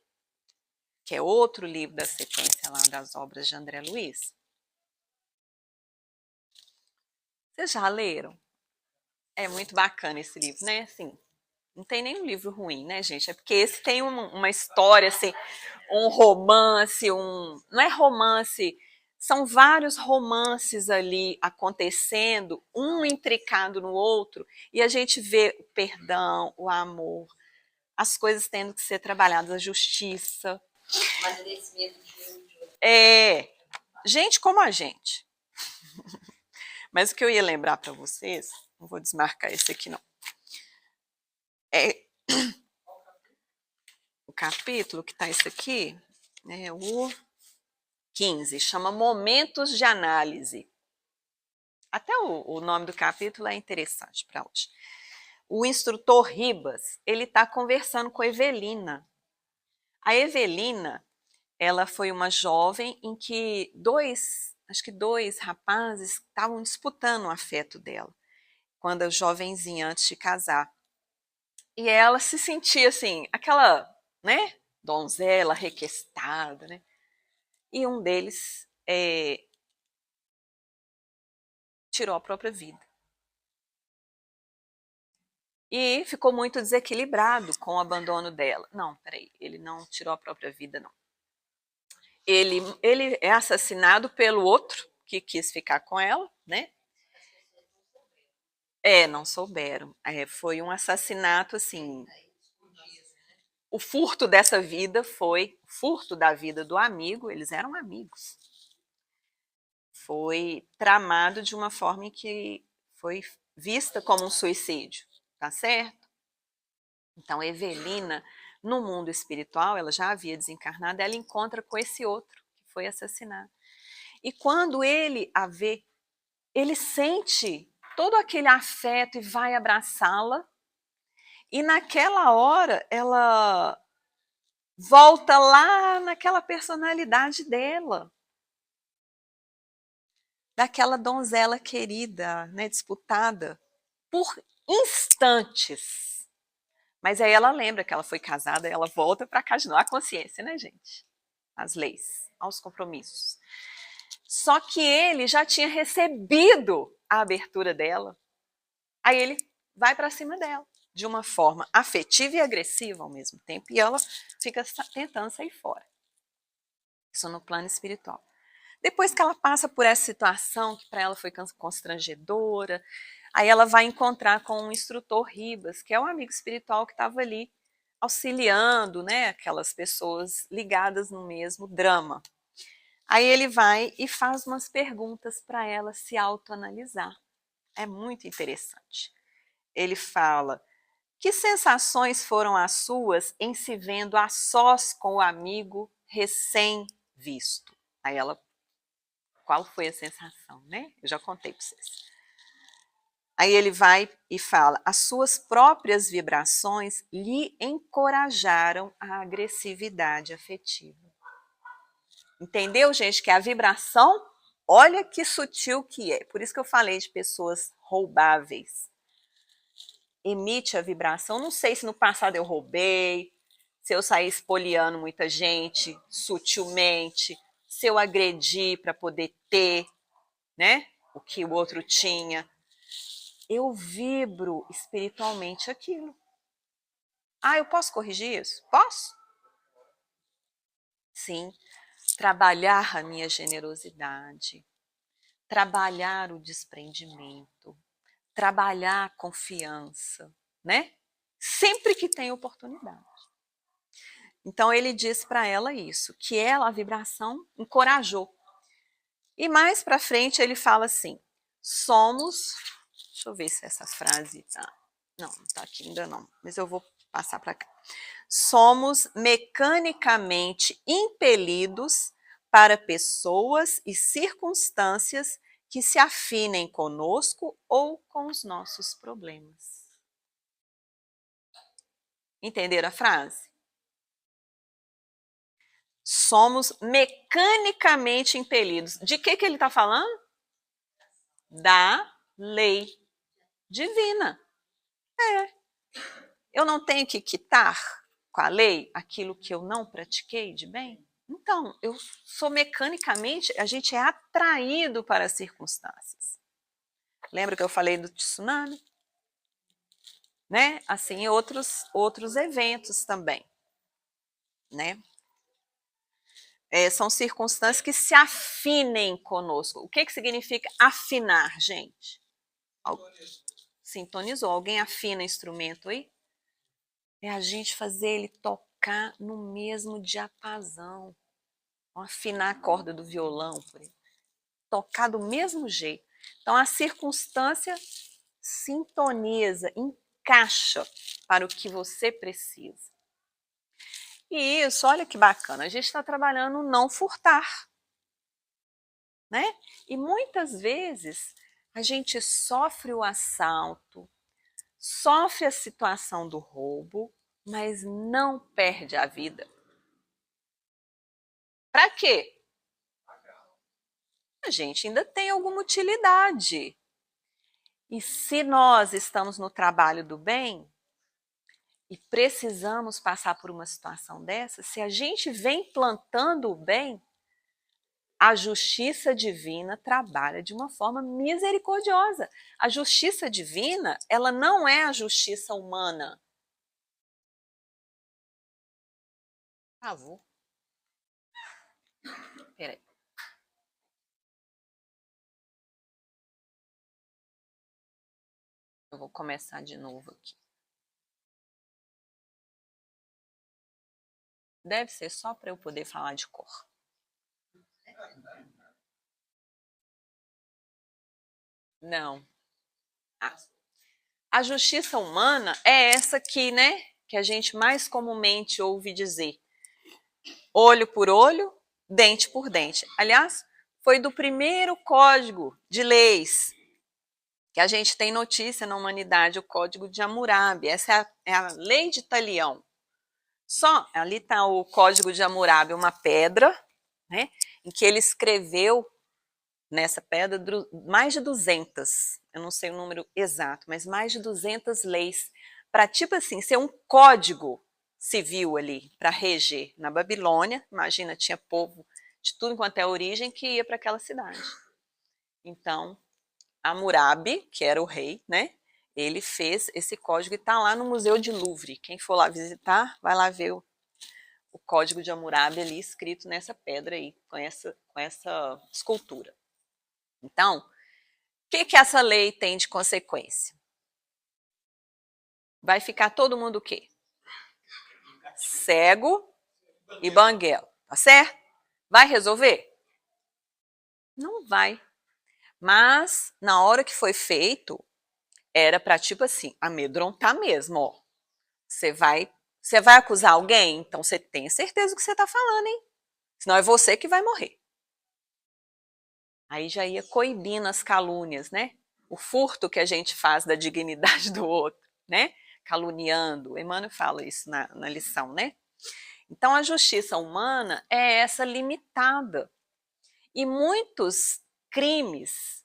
que é outro livro da sequência lá das obras de André Luiz, vocês já leram? É muito bacana esse livro, né? Assim, não tem nenhum livro ruim, né, gente? É porque esse tem uma história, assim, um romance, não é romance, São vários romances ali acontecendo, um intricado no outro, e a gente vê o perdão, o amor, as coisas tendo que ser trabalhadas, a justiça. O amadurecimento de um de outro. Gente como a gente. Mas o que eu ia lembrar para vocês, não vou desmarcar esse aqui não, o capítulo que está esse aqui, né, o 15, chama Momentos de Análise. Até o nome do capítulo é interessante para hoje. O instrutor Ribas, ele está conversando com a Evelina. A Evelina, ela foi uma jovem em que acho que dois rapazes estavam disputando o afeto dela, quando jovenzinha, antes de casar. E ela se sentia assim, aquela, né, donzela requestada, né? E um deles tirou a própria vida. E ficou muito desequilibrado com o abandono dela. Não, peraí, ele não tirou a própria vida, não. Ele é assassinado pelo outro, que quis ficar com ela, né? Não souberam. Foi um assassinato, assim... O furto dessa vida foi furto da vida do amigo, eles eram amigos. Foi tramado de uma forma em que foi vista como um suicídio, tá certo? Então, Evelina, no mundo espiritual, ela já havia desencarnado, ela encontra com esse outro que foi assassinado. E quando ele a vê, ele sente todo aquele afeto e vai abraçá-la. E naquela hora, ela volta lá naquela personalidade dela. Daquela donzela querida, né, disputada por instantes. Mas aí ela lembra que ela foi casada, ela volta para cá de novo. A consciência, né, gente? As leis, aos compromissos. Só que ele já tinha recebido a abertura dela. Aí ele vai para cima dela, de uma forma afetiva e agressiva ao mesmo tempo. E ela fica tentando sair fora. Isso no plano espiritual. Depois que ela passa por essa situação, que para ela foi constrangedora, aí ela vai encontrar com um instrutor Ribas, que é um amigo espiritual que estava ali auxiliando, né, aquelas pessoas ligadas no mesmo drama. Aí ele vai e faz umas perguntas para ela se autoanalisar. É muito interessante. Ele fala: que sensações foram as suas em se vendo a sós com o amigo recém-visto? Aí ela, qual foi a sensação, né? Eu já contei para vocês. Aí ele vai e fala: as suas próprias vibrações lhe encorajaram a agressividade afetiva. Entendeu, gente? Que a vibração, olha que sutil que é. Por isso que eu falei de pessoas roubáveis. Emite a vibração. Não sei se no passado eu roubei, se eu saí espoliando muita gente sutilmente, se eu agredi para poder ter, né, o que o outro tinha. Eu vibro espiritualmente aquilo. Eu posso corrigir isso? Posso? Sim. Trabalhar a minha generosidade, trabalhar o desprendimento, trabalhar a confiança, né? Sempre que tem oportunidade. Então ele diz para ela isso, que ela, a vibração, encorajou. E mais para frente ele fala assim: somos, deixa eu ver se essa frase tá, não tá aqui ainda não, mas eu vou passar para cá. Somos mecanicamente impelidos para pessoas e circunstâncias que se afinem conosco ou com os nossos problemas. Entenderam a frase? Somos mecanicamente impelidos. De que ele está falando? Da lei divina. Eu não tenho que quitar com a lei aquilo que eu não pratiquei de bem? Então, eu sou mecanicamente, a gente é atraído para as circunstâncias. Lembra que eu falei do tsunami? Né? Assim, outros eventos também, né? são circunstâncias que se afinem conosco. O que significa afinar, gente? Sintonizou. Alguém afina instrumento aí? É a gente fazer ele tocar no mesmo diapasão. Afinar a corda do violão, por exemplo. Tocar do mesmo jeito. Então, a circunstância sintoniza, encaixa para o que você precisa. E isso, olha que bacana, a gente está trabalhando não furtar, né? E muitas vezes a gente sofre o assalto, sofre a situação do roubo, mas não perde a vida. Para quê? A gente ainda tem alguma utilidade. E se nós estamos no trabalho do bem e precisamos passar por uma situação dessa, se a gente vem plantando o bem, a justiça divina trabalha de uma forma misericordiosa. A justiça divina, ela não é a justiça humana. Por favor. Peraí. Eu vou começar de novo aqui. Deve ser só para eu poder falar de cor. Não. A justiça humana é essa aqui, né? Que a gente mais comumente ouve dizer. Olho por olho, dente por dente. Aliás, foi do primeiro código de leis que a gente tem notícia na humanidade, o Código de Hammurabi. Essa é a lei de Talião. Só, ali está o Código de Hammurabi, uma pedra, né, em que ele escreveu nessa pedra mais de 200, eu não sei o número exato, mas mais de 200 leis, para tipo assim, ser um código civil ali, para reger na Babilônia. Imagina, tinha povo de tudo quanto é origem que ia para aquela cidade. Então, Hammurabi, que era o rei, né? Ele fez esse código e está lá no Museu de Louvre. Quem for lá visitar, vai lá ver o Código de Hammurabi ali escrito nessa pedra aí, com essa escultura. Então, o que essa lei tem de consequência? Vai ficar todo mundo o quê? Cego e banguelo, tá certo? Vai resolver? Não vai. Mas, na hora que foi feito, era para, tipo assim, amedrontar mesmo, ó. Você vai acusar alguém? Então você tem certeza do que você está falando, hein? Senão é você que vai morrer. Aí já ia coibindo as calúnias, né? O furto que a gente faz da dignidade do outro, né? Caluniando. Emmanuel fala isso na lição, né? Então a justiça humana é essa limitada. E muitos crimes,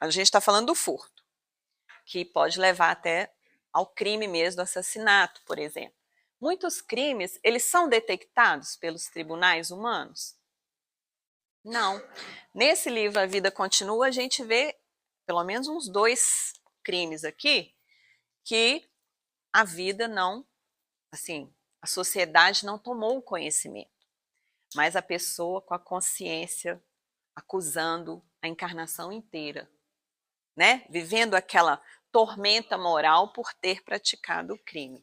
a gente está falando do furto, que pode levar até ao crime mesmo do assassinato, por exemplo. Muitos crimes, eles são detectados pelos tribunais humanos? Não. Nesse livro A Vida Continua, a gente vê pelo menos uns 2 crimes aqui que a vida não, assim, a sociedade não tomou o conhecimento, mas a pessoa com a consciência acusando a encarnação inteira, né? Vivendo aquela tormenta moral por ter praticado o crime.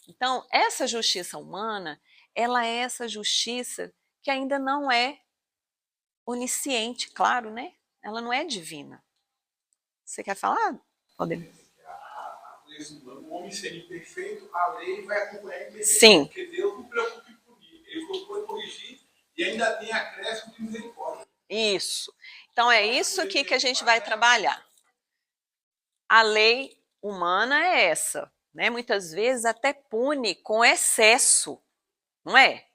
Então, essa justiça humana, ela é essa justiça que ainda não é onisciente, claro, né? Ela não é divina. Você quer falar, Valdemir? O homem seria imperfeito, a lei vai acompanhar a imperfeição. Sim. Porque Deus não preocupa em punir. Ele procura corrigir e ainda tem acréscimo de misericórdia. Isso. Então é isso aqui que a gente vai trabalhar. A lei humana é essa, né? Muitas vezes até pune com excesso, não é?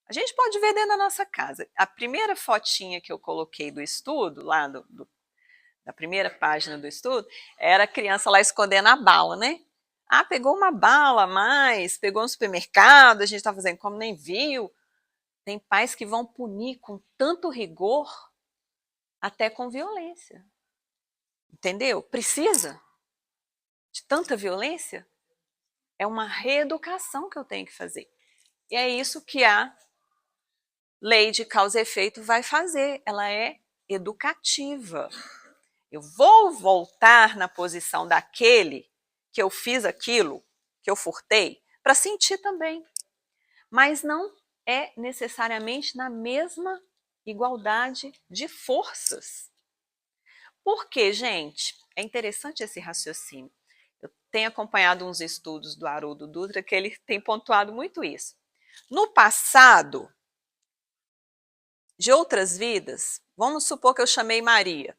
A gente pode ver dentro da nossa casa. A primeira fotinha que eu coloquei do estudo, lá da primeira página do estudo, era a criança lá escondendo a bala, né? Ah, pegou uma bala a mais, pegou no supermercado, a gente está fazendo como nem viu. Tem pais que vão punir com tanto rigor, até com violência. Entendeu? Precisa de tanta violência? É uma reeducação que eu tenho que fazer. E é isso que a lei de causa e efeito vai fazer, ela é educativa. Eu vou voltar na posição daquele que eu fiz aquilo, que eu furtei, para sentir também. Mas não é necessariamente na mesma igualdade de forças. Por quê, gente? É interessante esse raciocínio. Eu tenho acompanhado uns estudos do Haroldo Dutra que ele tem pontuado muito isso. No passado, de outras vidas, vamos supor que eu chamei Maria.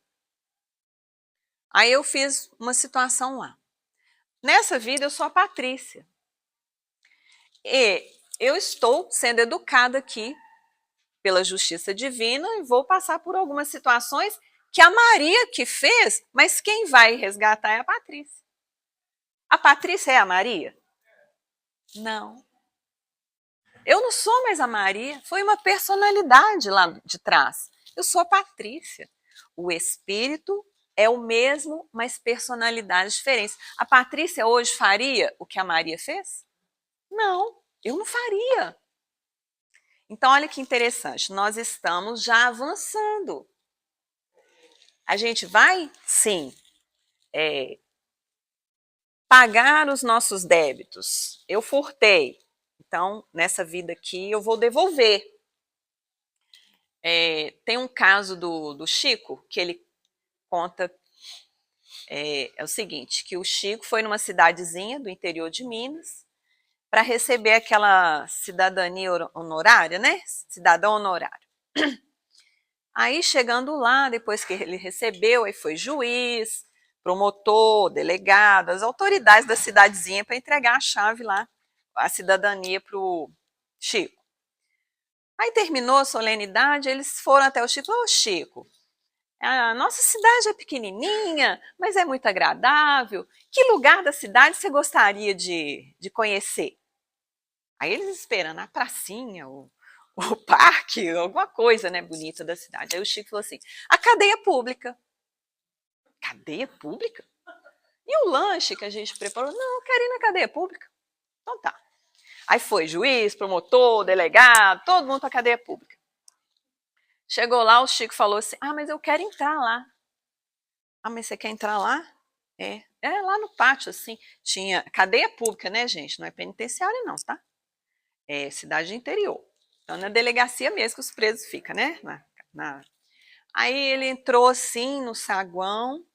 Aí eu fiz uma situação lá. Nessa vida eu sou a Patrícia. E eu estou sendo educada aqui pela justiça divina e vou passar por algumas situações que a Maria que fez, mas quem vai resgatar é a Patrícia. A Patrícia é a Maria? Não. Eu não sou mais a Maria, foi uma personalidade lá de trás. Eu sou a Patrícia. O espírito é o mesmo, mas personalidades diferentes. A Patrícia hoje faria o que a Maria fez? Não, eu não faria. Então, olha que interessante, nós estamos já avançando. A gente vai, sim, pagar os nossos débitos. Eu furtei, então, nessa vida aqui, eu vou devolver. Tem um caso do Chico, que ele conta, é o seguinte, que o Chico foi numa cidadezinha do interior de Minas para receber aquela cidadania honorária, né? Cidadão honorário. Aí, chegando lá, depois que ele recebeu, aí foi juiz, promotor, delegado, as autoridades da cidadezinha para entregar a chave lá, a cidadania para o Chico. Aí terminou a solenidade, eles foram até o Chico. Ô, Chico, a nossa cidade é pequenininha, mas é muito agradável. Que lugar da cidade você gostaria de conhecer? Aí eles esperam na pracinha, o parque, alguma coisa, né, bonita da cidade. Aí o Chico falou assim, a cadeia pública. Cadeia pública? E o lanche que a gente preparou? Não, eu quero ir na cadeia pública. Então tá. Aí foi juiz, promotor, delegado, todo mundo para a cadeia pública. Chegou lá, o Chico falou assim, mas eu quero entrar lá. Mas você quer entrar lá? É lá no pátio, assim. Tinha cadeia pública, né, gente? Não é penitenciária não, tá? É cidade interior. Então, na delegacia mesmo que os presos ficam, né? Aí ele entrou assim no saguão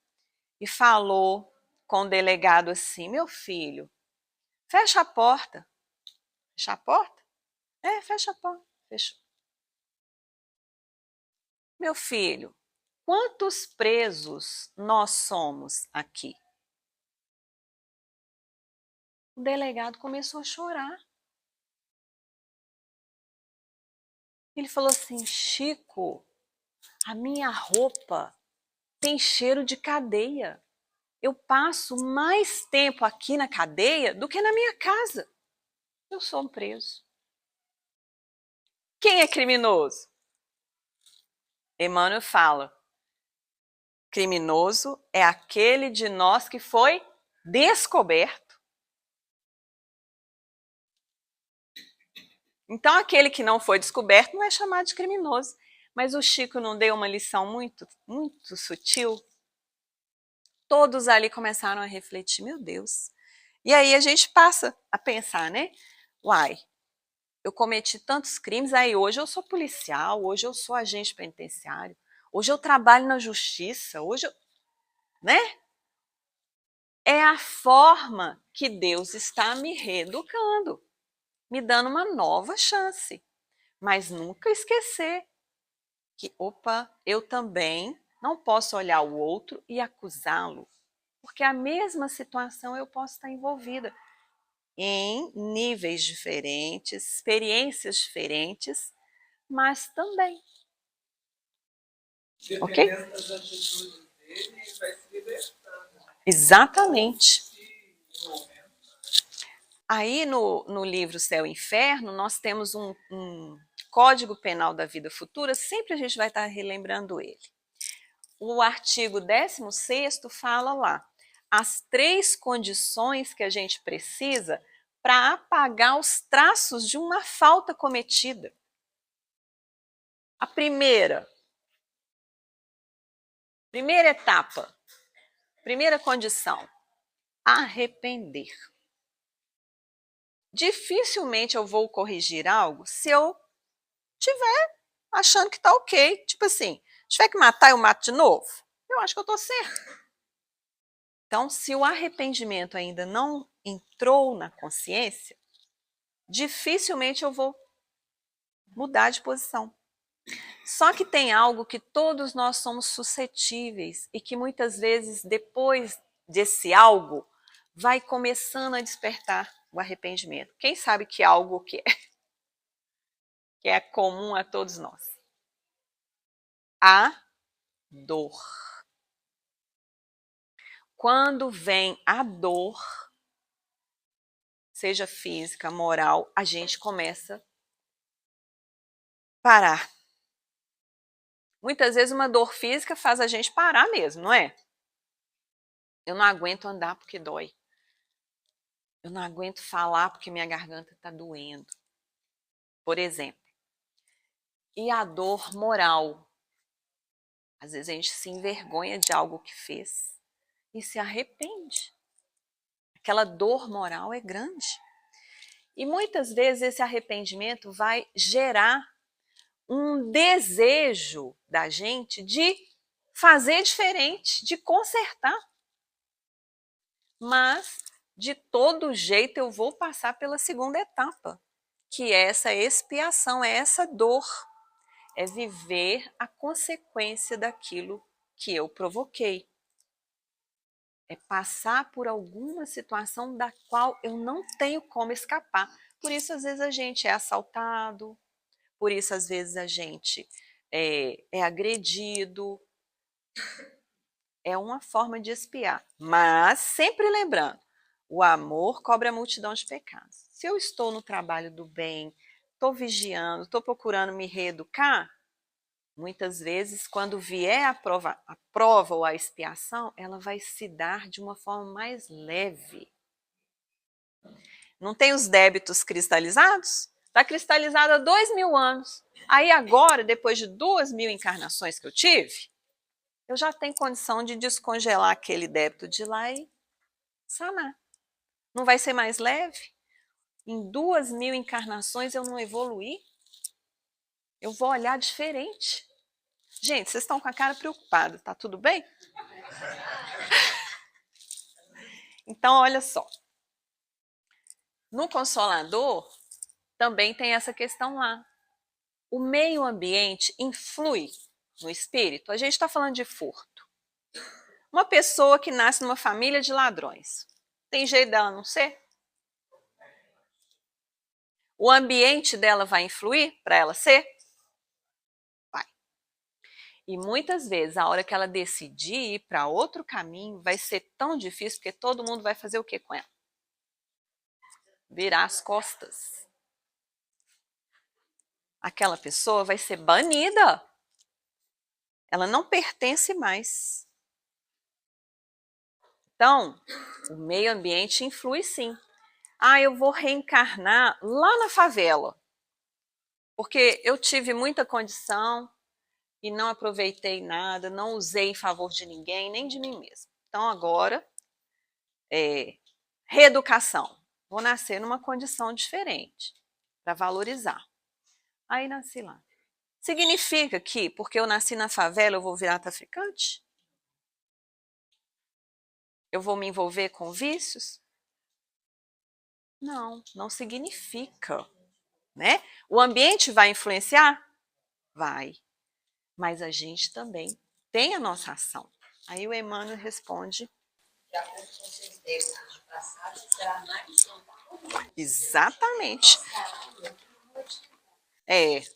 e falou com o delegado assim, meu filho, fecha a porta. Fecha a porta? Fecha a porta. Fechou. Meu filho, quantos presos nós somos aqui? O delegado começou a chorar. Ele falou assim, Chico, a minha roupa tem cheiro de cadeia. Eu passo mais tempo aqui na cadeia do que na minha casa. Eu sou um preso. Quem é criminoso? Emmanuel fala, criminoso é aquele de nós que foi descoberto. Então, aquele que não foi descoberto não é chamado de criminoso. Mas o Chico não deu uma lição muito, muito sutil? Todos ali começaram a refletir, meu Deus. E aí a gente passa a pensar, né? Uai, eu cometi tantos crimes, aí hoje eu sou policial, hoje eu sou agente penitenciário, hoje eu trabalho na justiça, hoje eu... né? É a forma que Deus está me reeducando, me dando uma nova chance. Mas nunca esquecer que, opa, eu também não posso olhar o outro e acusá-lo, porque a mesma situação eu posso estar envolvida em níveis diferentes, experiências diferentes, mas também. Ok? Dependendo das atitudes dele, ele vai se libertando. Exatamente. Aí no livro Céu e Inferno, nós temos um Código Penal da Vida Futura, sempre a gente vai estar relembrando ele. O artigo 16º fala lá, as 3 condições que a gente precisa para apagar os traços de uma falta cometida. A primeira etapa, primeira condição, arrepender. Dificilmente eu vou corrigir algo se eu estiver achando que está ok. Tipo assim, tiver que matar, eu mato de novo. Eu acho que eu estou certo. Então, se o arrependimento ainda não entrou na consciência, dificilmente eu vou mudar de posição. Só que tem algo que todos nós somos suscetíveis e que muitas vezes, depois desse algo, vai começando a despertar o arrependimento. Quem sabe que algo que é comum a todos nós? A dor. Quando vem a dor, seja física, moral, a gente começa a parar. Muitas vezes uma dor física faz a gente parar mesmo, não é? Eu não aguento andar porque dói. Eu não aguento falar porque minha garganta está doendo. Por exemplo. E a dor moral. Às vezes a gente se envergonha de algo que fez e se arrepende. Aquela dor moral é grande. E muitas vezes esse arrependimento vai gerar um desejo da gente de fazer diferente, de consertar. Mas, de todo jeito, eu vou passar pela segunda etapa, que é essa expiação, é essa dor, é viver a consequência daquilo que eu provoquei. É passar por alguma situação da qual eu não tenho como escapar. Por isso, às vezes, a gente é assaltado, por isso, às vezes, a gente é agredido. É uma forma de expiar. Mas, sempre lembrando, o amor cobre a multidão de pecados. Se eu estou no trabalho do bem, estou vigiando, estou procurando me reeducar, muitas vezes, quando vier a prova ou a expiação, ela vai se dar de uma forma mais leve. Não tem os débitos cristalizados? Está cristalizado há 2000 anos. Aí agora, depois de 2000 encarnações que eu tive, eu já tenho condição de descongelar aquele débito de lá e sanar. Não vai ser mais leve? Em 2000 encarnações eu não evoluí? Eu vou olhar diferente. Gente, vocês estão com a cara preocupada, tá tudo bem? Então, olha só. No Consolador, também tem essa questão lá. O meio ambiente influi no espírito? A gente está falando de furto. Uma pessoa que nasce numa família de ladrões. Tem jeito dela não ser? O ambiente dela vai influir para ela ser? Vai. E muitas vezes, a hora que ela decidir ir para outro caminho, vai ser tão difícil, porque todo mundo vai fazer o que com ela? Virar as costas. Aquela pessoa vai ser banida. Ela não pertence mais. Então, o meio ambiente influi sim. Ah, eu vou reencarnar lá na favela, porque eu tive muita condição e não aproveitei nada, não usei em favor de ninguém, nem de mim mesma. Então agora, reeducação. Vou nascer numa condição diferente, para valorizar. Aí nasci lá. Significa que, porque eu nasci na favela, eu vou virar traficante? Eu vou me envolver com vícios? Não, não significa, né? O ambiente vai influenciar? Vai. Mas a gente também tem a nossa ação. Aí o Emmanuel responde. De acordo com seus débitos de passado, será mais Exatamente.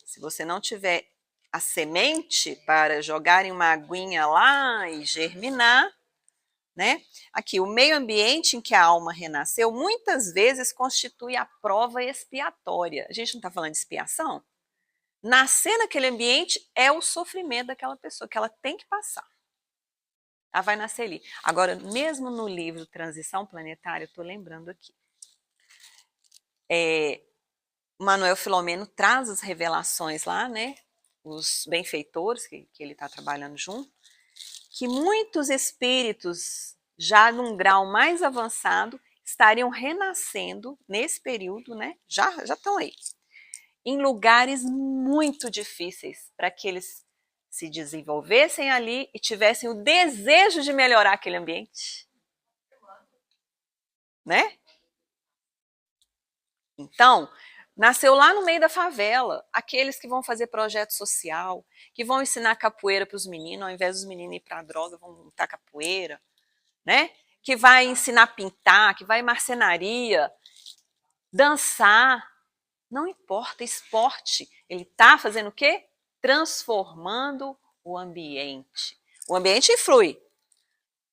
Se você não tiver a semente para jogar em uma aguinha lá e germinar, né? Aqui, o meio ambiente em que a alma renasceu, muitas vezes constitui a prova expiatória. A gente não está falando de expiação? Nascer naquele ambiente é o sofrimento daquela pessoa, que ela tem que passar. Ela vai nascer ali. Agora, mesmo no livro Transição Planetária, eu estou lembrando aqui. Manuel Filomeno traz as revelações lá, né? os benfeitores, que ele está trabalhando junto, que muitos espíritos, já num grau mais avançado, estariam renascendo nesse período, né? Já estão aí, em lugares muito difíceis, para que eles se desenvolvessem ali e tivessem o desejo de melhorar aquele ambiente, né? Então, nasceu lá no meio da favela, aqueles que vão fazer projeto social, que vão ensinar capoeira para os meninos, ao invés dos meninos ir para a droga, vão montar capoeira, né? Que vai ensinar a pintar, que vai marcenaria, dançar, não importa, esporte. Ele está fazendo o quê? Transformando o ambiente. O ambiente influi,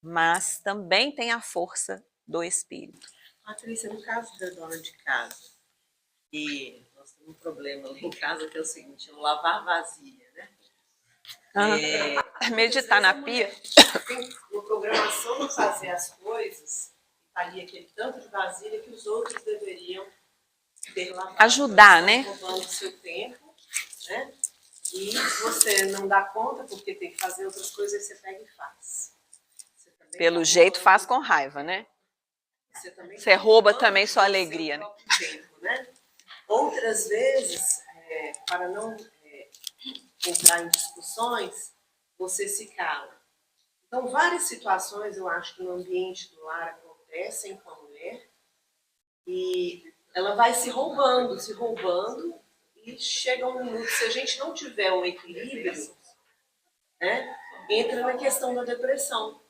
mas também tem a força do espírito. Patrícia, no caso da dona de casa, e nós temos um problema lá em casa que é o seguinte, eu lavar vasilha, né? Meditar na pia. Tem uma programação de fazer as coisas, tá ali aquele tanto de vasilha que os outros deveriam ter lavado. Ajudar, né? Roubando o seu tempo, né? E você não dá conta porque tem que fazer outras coisas, você pega e faz. Pelo jeito faz com raiva, né? Você rouba também sua alegria, né? Tempo, né? Outras vezes, para não entrar em discussões, você se cala. Então, várias situações, eu acho que no ambiente do lar acontecem com a mulher e ela vai se roubando, e chega um minuto, se a gente não tiver um equilíbrio, né, entra na questão da depressão,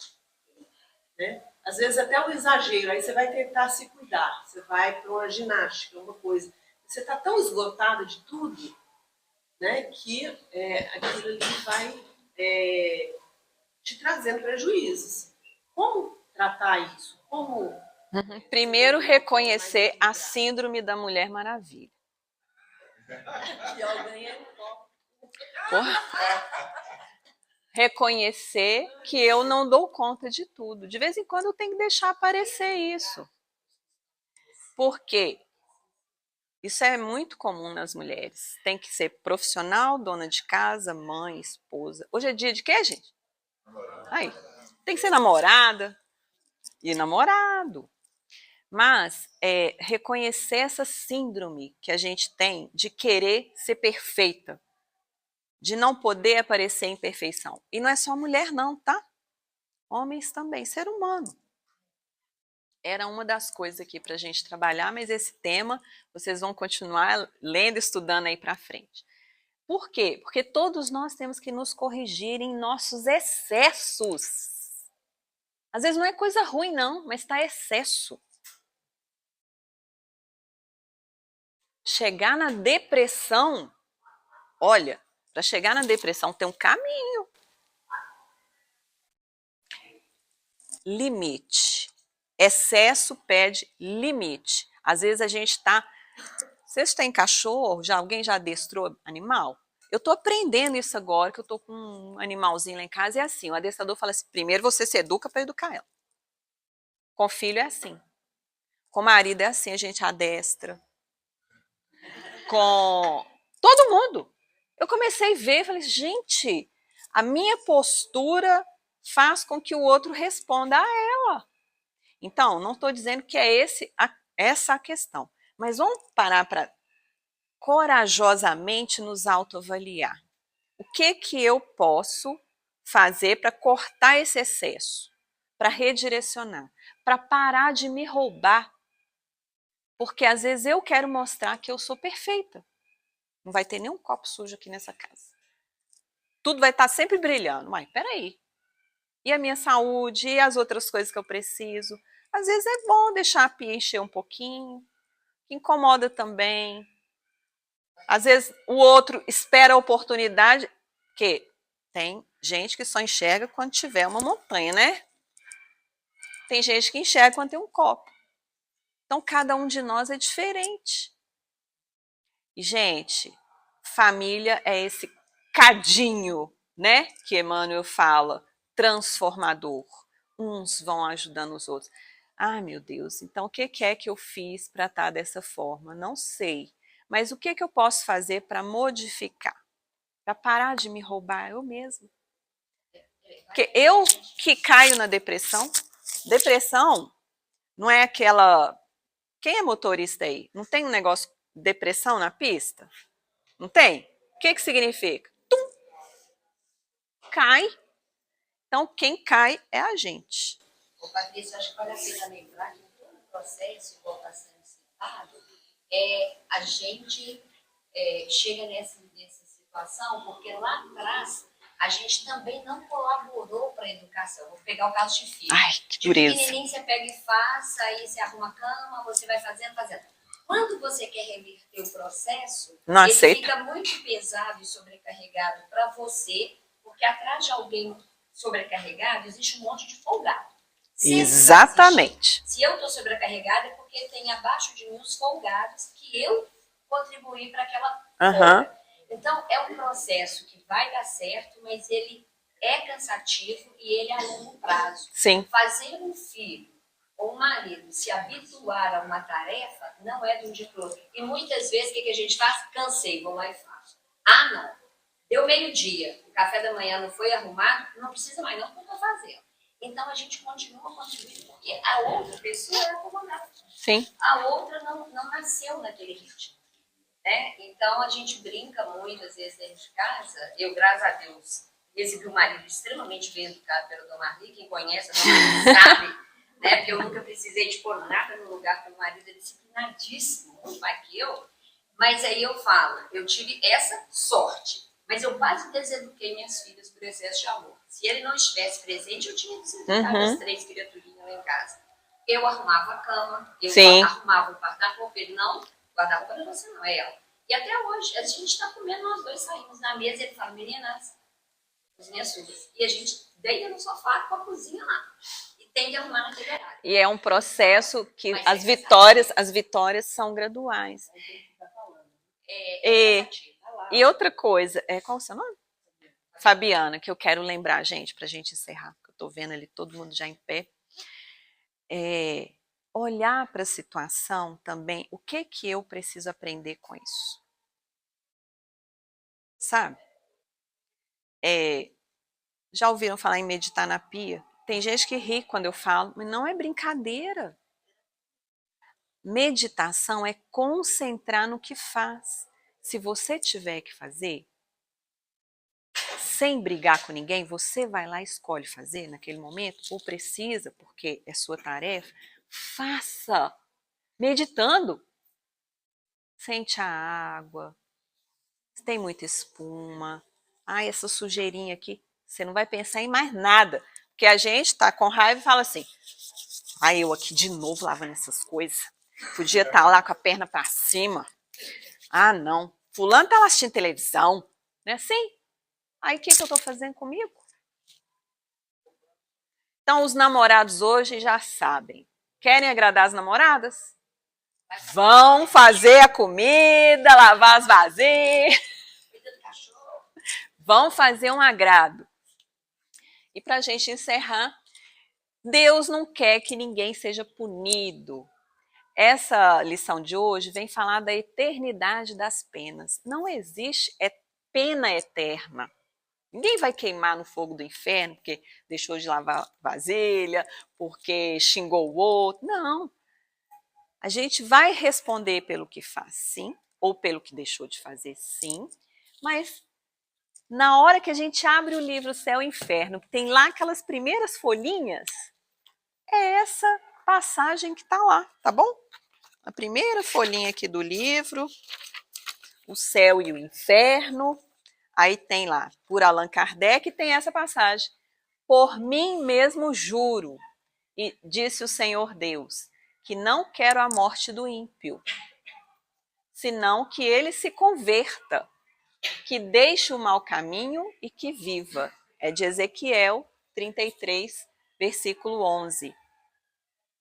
né? Às vezes até o exagero, aí você vai tentar se cuidar, você vai para uma ginástica, uma coisa. Você está tão esgotada de tudo, né, que aquilo ali vai te trazendo prejuízos. Como tratar isso? Como... Primeiro, reconhecer a síndrome da Mulher Maravilha. E eu ganhei um copo. Reconhecer que eu não dou conta de tudo. De vez em quando eu tenho que deixar aparecer isso. Por quê? Isso é muito comum nas mulheres. Tem que ser profissional, dona de casa, mãe, esposa. Hoje é dia de quê, gente? Aí, tem que ser namorada e namorado. Mas reconhecer essa síndrome que a gente tem de querer ser perfeita, de não poder aparecer em perfeição. E não é só mulher não, tá? Homens também, ser humano. Era uma das coisas aqui para a gente trabalhar, mas esse tema vocês vão continuar lendo, estudando aí para frente. Por quê? Porque todos nós temos que nos corrigir em nossos excessos. Às vezes não é coisa ruim não, mas está excesso. Chegar na depressão, olha, para chegar na depressão tem um caminho. Limite. Excesso pede limite. Às vezes a gente está... Vocês têm cachorro? Alguém já adestrou animal? Eu estou aprendendo isso agora, que eu estou com um animalzinho lá em casa. É assim, o adestrador fala assim, primeiro você se educa para educar ela. Com filho é assim. Com marido é assim, a gente adestra. Com todo mundo. Eu comecei a ver, falei, gente, a minha postura faz com que o outro responda a ela. Então, não estou dizendo que é essa a questão, mas vamos parar para corajosamente nos autoavaliar. O que eu posso fazer para cortar esse excesso, para redirecionar, para parar de me roubar? Porque às vezes eu quero mostrar que eu sou perfeita. Não vai ter nenhum copo sujo aqui nessa casa. Tudo vai estar sempre brilhando. Mas peraí. E a minha saúde? E as outras coisas que eu preciso? Às vezes é bom deixar a pia encher um pouquinho. Que incomoda também. Às vezes o outro espera a oportunidade. Porque tem gente que só enxerga quando tiver uma montanha, né? Tem gente que enxerga quando tem um copo. Então cada um de nós é diferente. E, gente, família é esse cadinho, né? Que Emmanuel fala, transformador. Uns vão ajudando os outros. Ah, meu Deus, então o que é que eu fiz para estar dessa forma? Não sei. Mas o que eu posso fazer para modificar? para parar de me roubar eu mesma. Porque eu que caio na depressão, depressão não é aquela... Quem é motorista aí? Não tem um negócio de depressão na pista? Não tem? O que significa? Tum! Cai. Então, quem cai é a gente. Ô, Patrícia, acho que vale a pena lembrar que todo o processo, igual está sendo citado, a gente chega nessa situação porque lá atrás a gente também não colaborou para a educação. Vou pegar o caso de filho. Ai, que de dureza. pequenininho você pega e faz, aí você arruma a cama, você vai fazendo. Quando você quer reverter o processo, Não ele aceita. fica muito pesado e sobrecarregado para você, porque atrás de alguém sobrecarregado existe um monte de folgado. Exatamente. Se eu estou sobrecarregada é porque tem abaixo de mim os folgados que eu contribuí para aquela folga. Então, é um processo que vai dar certo, mas ele é cansativo e ele é a longo prazo. Sim. Fazer um filho ou um marido se habituar a uma tarefa não é de um dia para o outro. E muitas vezes, o que a gente faz? Cansei, vou lá e faço. Ah, não. Deu meio-dia, o café da manhã não foi arrumado, não precisa mais não, porque eu estou fazendo. Então, a gente continua contribuindo, porque a outra pessoa é acomodada. Sim. A outra não nasceu naquele ritmo. Né? Então, a gente brinca muito, às vezes, dentro de casa. Eu, graças a Deus, recebi um marido extremamente bem educado pela Dona Marli. Quem conhece a Dona Marli sabe, né? Porque eu nunca precisei de pôr nada no lugar, porque o marido é disciplinadíssimo, muito mais que eu. Mas aí eu falo, eu tive essa sorte. Mas eu quase deseduquei minhas filhas por excesso de amor. Se ele não estivesse presente, eu tinha deseducado as 3 criaturinhas lá em casa. Eu arrumava a cama, eu arrumava o guarda-roupa, ele não... Guarda-roupa não é você, não, é ela. E até hoje, a gente está comendo, nós dois saímos na mesa e ele fala, meninas, as minhas filhas. E a gente deita no sofá com a cozinha lá. E tem que arrumar naquele horário. E é um processo que as vitórias são graduais. E outra coisa, qual é o seu nome? Fabiana, que eu quero lembrar, gente, para a gente encerrar, porque eu estou vendo ali todo mundo já em pé. Olhar para a situação também, o que eu preciso aprender com isso? Sabe? Já ouviram falar em meditar na pia? Tem gente que ri quando eu falo, mas não é brincadeira. Meditação é concentrar no que faz. Se você tiver que fazer, sem brigar com ninguém, você vai lá e escolhe fazer naquele momento, ou precisa, porque é sua tarefa, faça. Meditando. Sente a água, se tem muita espuma, essa sujeirinha aqui, você não vai pensar em mais nada, porque a gente está com raiva e fala assim, eu aqui de novo lavando essas coisas, podia estar lá com a perna para cima, não, fulano está lá assistindo televisão, não é assim? Aí o que eu estou fazendo comigo? Então os namorados hoje já sabem, querem agradar as namoradas? Vão fazer a comida, lavar as vasilhas. Vão fazer um agrado. E para a gente encerrar, Deus não quer que ninguém seja punido. Essa lição de hoje vem falar da eternidade das penas. Não existe pena eterna. Ninguém vai queimar no fogo do inferno porque deixou de lavar vasilha, porque xingou o outro. Não. A gente vai responder pelo que faz, sim, ou pelo que deixou de fazer, sim, mas na hora que a gente abre o livro Céu e Inferno, que tem lá aquelas primeiras folhinhas, é essa passagem que está lá, tá bom? A primeira folhinha aqui do livro, o Céu e o Inferno, aí tem lá, por Allan Kardec, tem essa passagem. Por mim mesmo juro, e disse o Senhor Deus, que não quero a morte do ímpio, senão que ele se converta, que deixe o mau caminho e que viva. É de Ezequiel 33, versículo 11.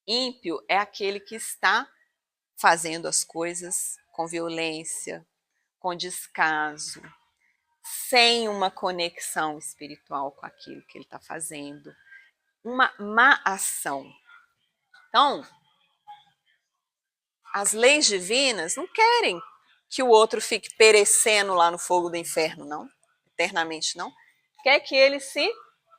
Ímpio é aquele que está fazendo as coisas com violência, com descaso, sem uma conexão espiritual com aquilo que ele está fazendo. Uma má ação. Então, as leis divinas não querem que o outro fique perecendo lá no fogo do inferno, não. internamente não, quer que ele se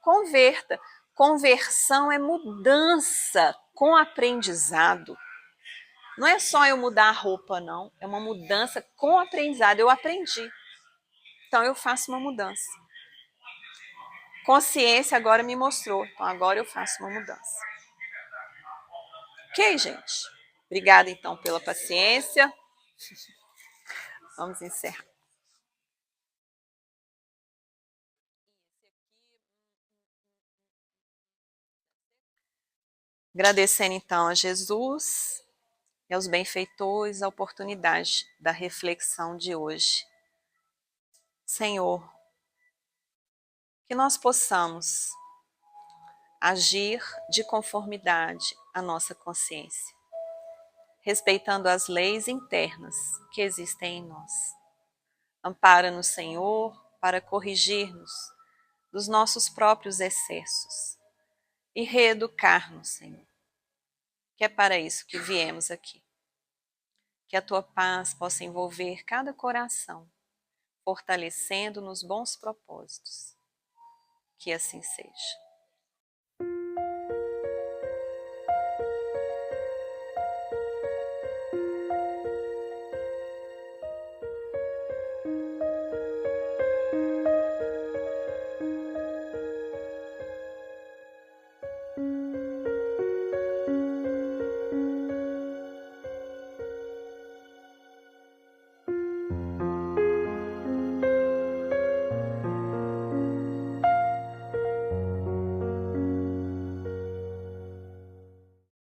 converta. Conversão é mudança com aprendizado. Não é só eu mudar a roupa, não. É uma mudança com aprendizado. Eu aprendi. Então eu faço uma mudança. Consciência agora me mostrou. Então agora eu faço uma mudança. Ok, gente? Obrigada então pela paciência. Vamos encerrar. Agradecendo então a Jesus e aos benfeitores a oportunidade da reflexão de hoje. Senhor, que nós possamos agir de conformidade à nossa consciência, respeitando as leis internas que existem em nós. Ampara-nos, Senhor, para corrigir-nos dos nossos próprios excessos e reeducar-nos, Senhor, que é para isso que viemos aqui. Que a Tua paz possa envolver cada coração, fortalecendo nos bons propósitos. Que assim seja.